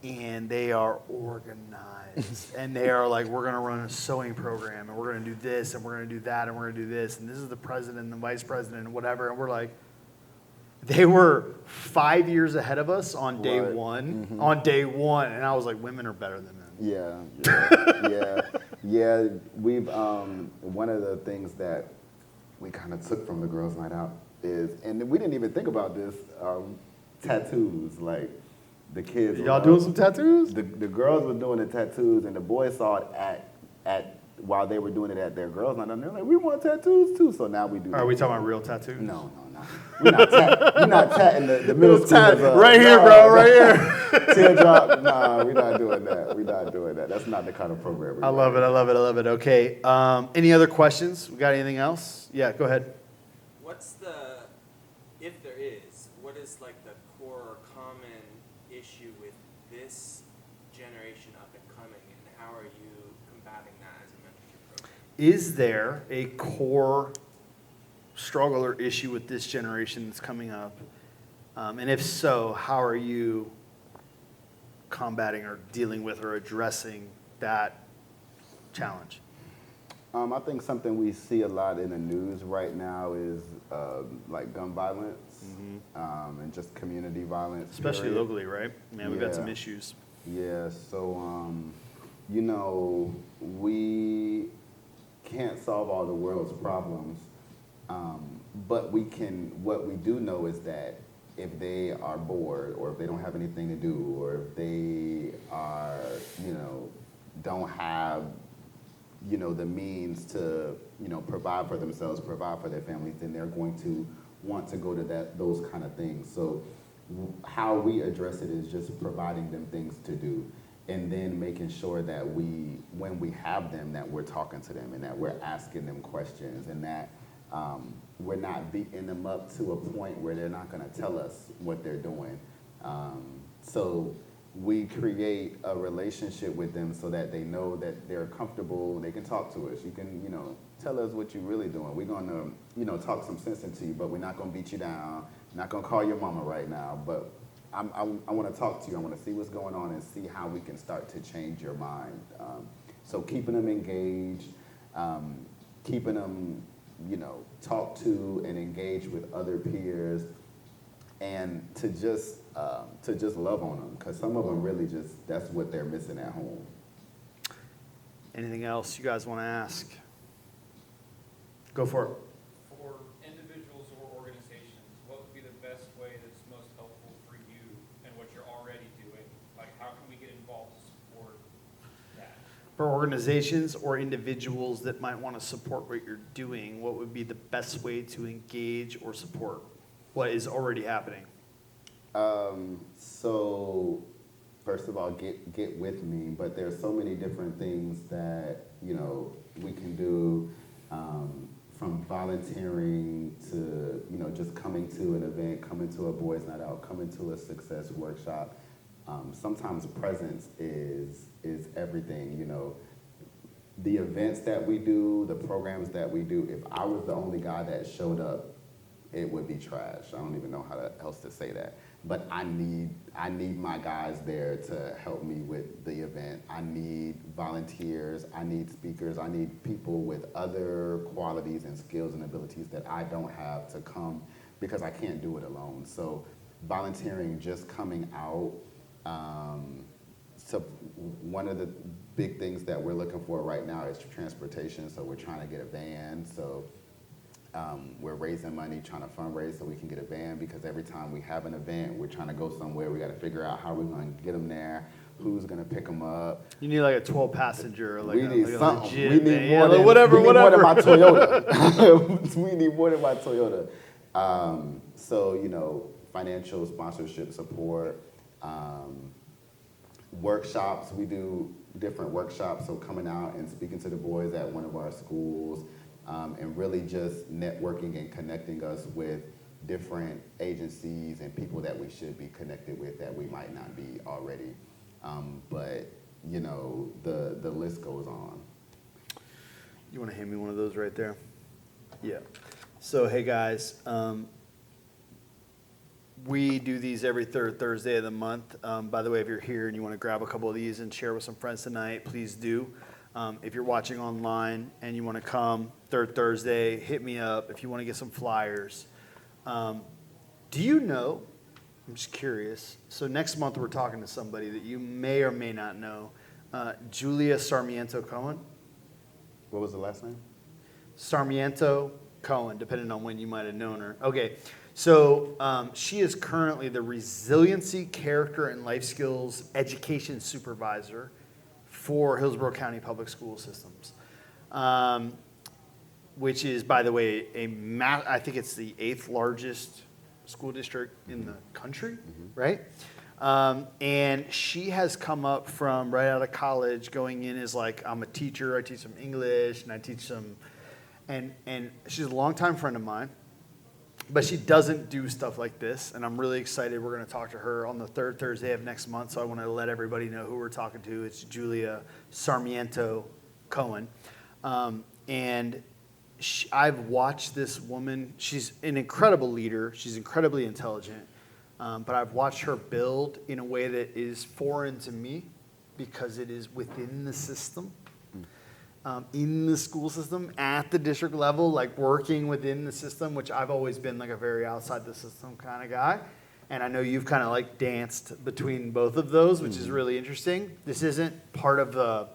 And they are organized. And they are like, we're going to run a sewing program, and we're going to do this, and we're going to do that, and we're going to do this. And this is the president and the vice president and whatever. And we're like, they were 5 years ahead of us on day one. On day one. And I was like, women are better than men. Yeah. We've, one of the things that we kind of took from the girls' night out is, and we didn't even think about this, tattoos. Like, the kids. Y'all doing some tattoos? The girls were doing the tattoos, and the boys saw it while they were doing it at their girls' night. And they're like, we want tattoos too. So now we do. Are we talking about real tattoos? No. We're not tatting the middle school. Right here, bro. Right here. Teardrop? Nah, we're not doing that. We're not doing that. That's not the kind of program. I love it. I love it. I love it. Okay. Any other questions? We got anything else? Yeah, go ahead. What's the, if there is, what is like the core or common issue with this generation up and coming, and how are you combating that as a mentorship program? Is there a core struggle or issue with this generation that's coming up? And if so, how are you combating or dealing with or addressing that challenge? I think something we see a lot in the news right now is like gun violence and just community violence. Especially period. locally, right? Man, we've got some Yeah. issues. Yeah, so, you know, we can't solve all the world's problems, but what we do know is that if they are bored or if they don't have anything to do or if they are, you know, don't have, you know, the means to, you know, provide for themselves, provide for their families, then they're going to want to go to those kind of things. So how we address it is just providing them things to do and then making sure that when we have them, that we're talking to them and that we're asking them questions and that we're not beating them up to a point where they're not going to tell us what they're doing. So we create a relationship with them so that they know that they're comfortable, they can talk to us. You can, you know, tell us what you're really doing. We're going to, you know, talk some sense into you, but we're not going to beat you down. Not going to call your mama right now, but I want to talk to you. I want to see what's going on and see how we can start to change your mind. So keeping them engaged, keeping them, you know, talk to and engage with other peers, and to just love on them, because some of them really just, that's what they're missing at home. Anything else you guys want to ask? Go for it. For individuals or organizations, what would be the best way that's most helpful for you and what you're already doing? Like, how can we get involved to support that? For organizations or individuals that might want to support what you're doing, what would be the best way to engage or support what is already happening? So first of all, get with me, but there's so many different things that, you know, we can do, from volunteering to, you know, just coming to an event, coming to a boys' night out, coming to a success workshop. Sometimes presence is everything, you know. The events that we do, the programs that we do, if I was the only guy that showed up, it would be trash. I don't even know how else to say that. But I need my guys there to help me with the event. I need volunteers, I need speakers, I need people with other qualities and skills and abilities that I don't have to come, because I can't do it alone. So volunteering, just coming out. So one of the big things that we're looking for right now is transportation. So we're trying to get a van. So we're raising money, trying to fundraise so we can get a van, because every time we have an event, we're trying to go somewhere. We got to figure out how we're going to get them there, who's going to pick them up. You need like a 12-passenger, like we need like something. legit We van. need Yeah, more like than whatever. more than my Toyota. We need more than my Toyota. So, you know, financial sponsorship support, workshops. We do different workshops. So coming out and speaking to the boys at one of our schools. And really just networking and connecting us with different agencies and people that we should be connected with that we might not be already. But, you know, the list goes on. You want to hand me one of those right there? Yeah. So, hey guys, we do these every third Thursday of the month. By the way, if you're here and you want to grab a couple of these and share with some friends tonight, please do. If you're watching online and you want to come third Thursday, hit me up if you want to get some flyers. Do you know, I'm just curious, so next month we're talking to somebody that you may or may not know, Julia Sarmiento-Cohen. What was the last name? Sarmiento-Cohen, depending on when you might have known her. Okay, so she is currently the Resiliency, Character, and Life Skills Education Supervisor for Hillsborough County Public School Systems, which is, by the way, I think it's the 8th largest school district in the country, right? And she has come up from right out of college, going in as like, I'm a teacher, I teach some English, and I teach some, and she's a longtime friend of mine, but she doesn't do stuff like this, and I'm really excited. We're going to talk to her on the third Thursday of next month, so I want to let everybody know who we're talking to. It's Julia Sarmiento-Cohen, and I've watched this woman. She's an incredible leader. She's incredibly intelligent. But I've watched her build in a way that is foreign to me because it is within the system, in the school system, at the district level, like working within the system, which I've always been like a very outside the system kind of guy. And I know you've kind of like danced between both of those, which is really interesting. This isn't part of the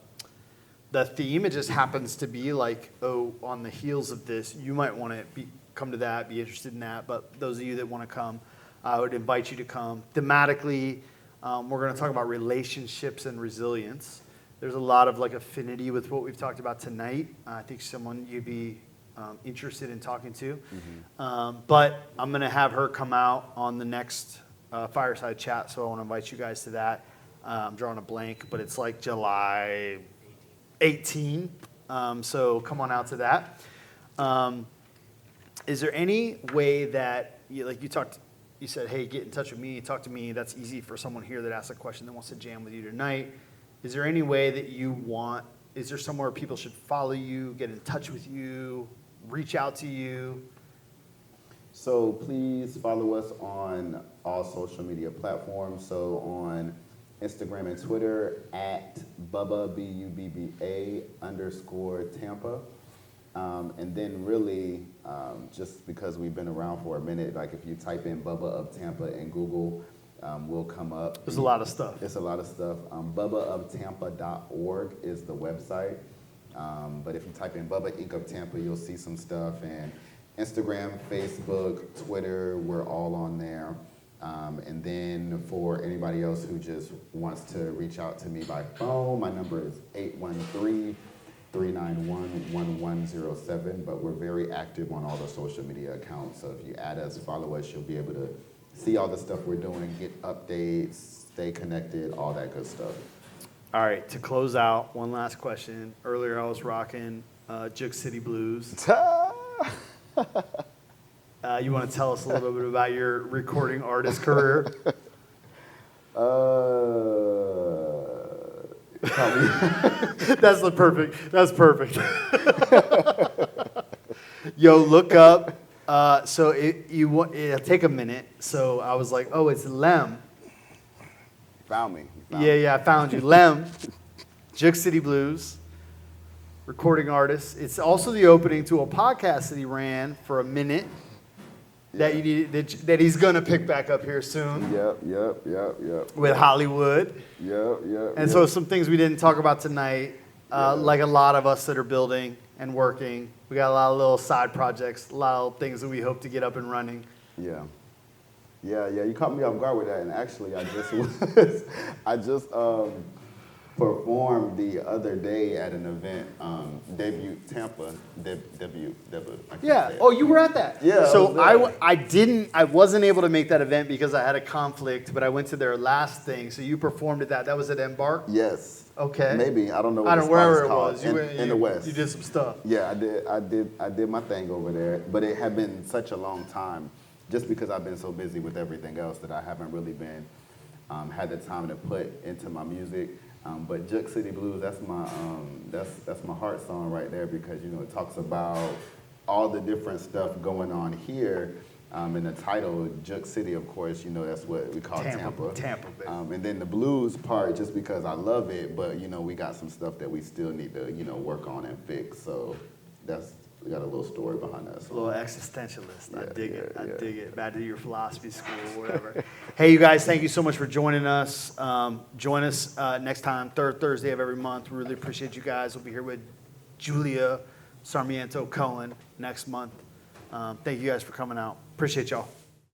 theme. It just happens to be like, oh, on the heels of this, you might want to come to that, be interested in that. But those of you that want to come, I would invite you to come. Thematically, we're going to talk about relationships and resilience. There's a lot of like affinity with what we've talked about tonight. I think someone you'd be interested in talking to. But I'm going to have her come out on the next Fireside chat, so I want to invite you guys to that. I'm drawing a blank, but it's like July 18. So come on out to that. Is there any way that, you said, hey, get in touch with me, talk to me. That's easy for someone here that asks a question that wants to jam with you tonight. Is there any way that is there somewhere people should follow you, get in touch with you, reach out to you? So please follow us on all social media platforms. So on Instagram and Twitter at Bubba, BUBBA _Tampa. And then really, just because we've been around for a minute, like if you type in Bubba of Tampa in Google, we'll come up. There's a lot of stuff. It's a lot of stuff. BubbaofTampa.org is the website. But if you type in Bubba Inc. of Tampa, you'll see some stuff. And Instagram, Facebook, Twitter, we're all on there. And then for anybody else who just wants to reach out to me by phone, my number is 813-391-1107, but we're very active on all the social media accounts. So if you add us, follow us, you'll be able to see all the stuff we're doing, get updates, stay connected, all that good stuff. All right, to close out, one last question. Earlier I was rocking Juke City Blues. You want to tell us a little bit about your recording artist career? That's perfect. Yo, look up. It'll take a minute. So I was like, oh, it's Lem. Found me. Yeah, I found you. Lem, Juke City Blues, recording artist. It's also the opening to a podcast that he ran for a minute that he's going to pick back up here soon. Yep. With Hollywood. Yep. And so some things we didn't talk about tonight, like a lot of us that are building and working. We got a lot of little side projects, a lot of things that we hope to get up and running. Yeah. You caught me off guard with that, and actually, I just performed the other day at an event, Debut Tampa, debut. Yeah. Oh, you were at that. Yeah. So I wasn't able to make that event because I had a conflict, but I went to their last thing. So you performed at that. That was at Embark. Yes. Okay. Maybe I don't know. Wherever it was. In the West. You did some stuff. Yeah, I did my thing over there, but it had been such a long time, just because I've been so busy with everything else that I haven't really been had the time to put into my music. But Juke City Blues, that's my heart song right there, because it talks about all the different stuff going on here. In the title, Juke City, of course, that's what we call Tampa. Tampa, baby. And then the blues part, just because I love it, but we got some stuff that we still need to work on and fix. So we got a little story behind that. A little existentialist. I dig it. Yeah. I dig it. Back to your philosophy school or whatever. Hey, you guys, thank you so much for joining us. Join us next time, third Thursday of every month. We really appreciate you guys. We'll be here with Julia Sarmiento-Cohen next month. Thank you guys for coming out. Appreciate y'all.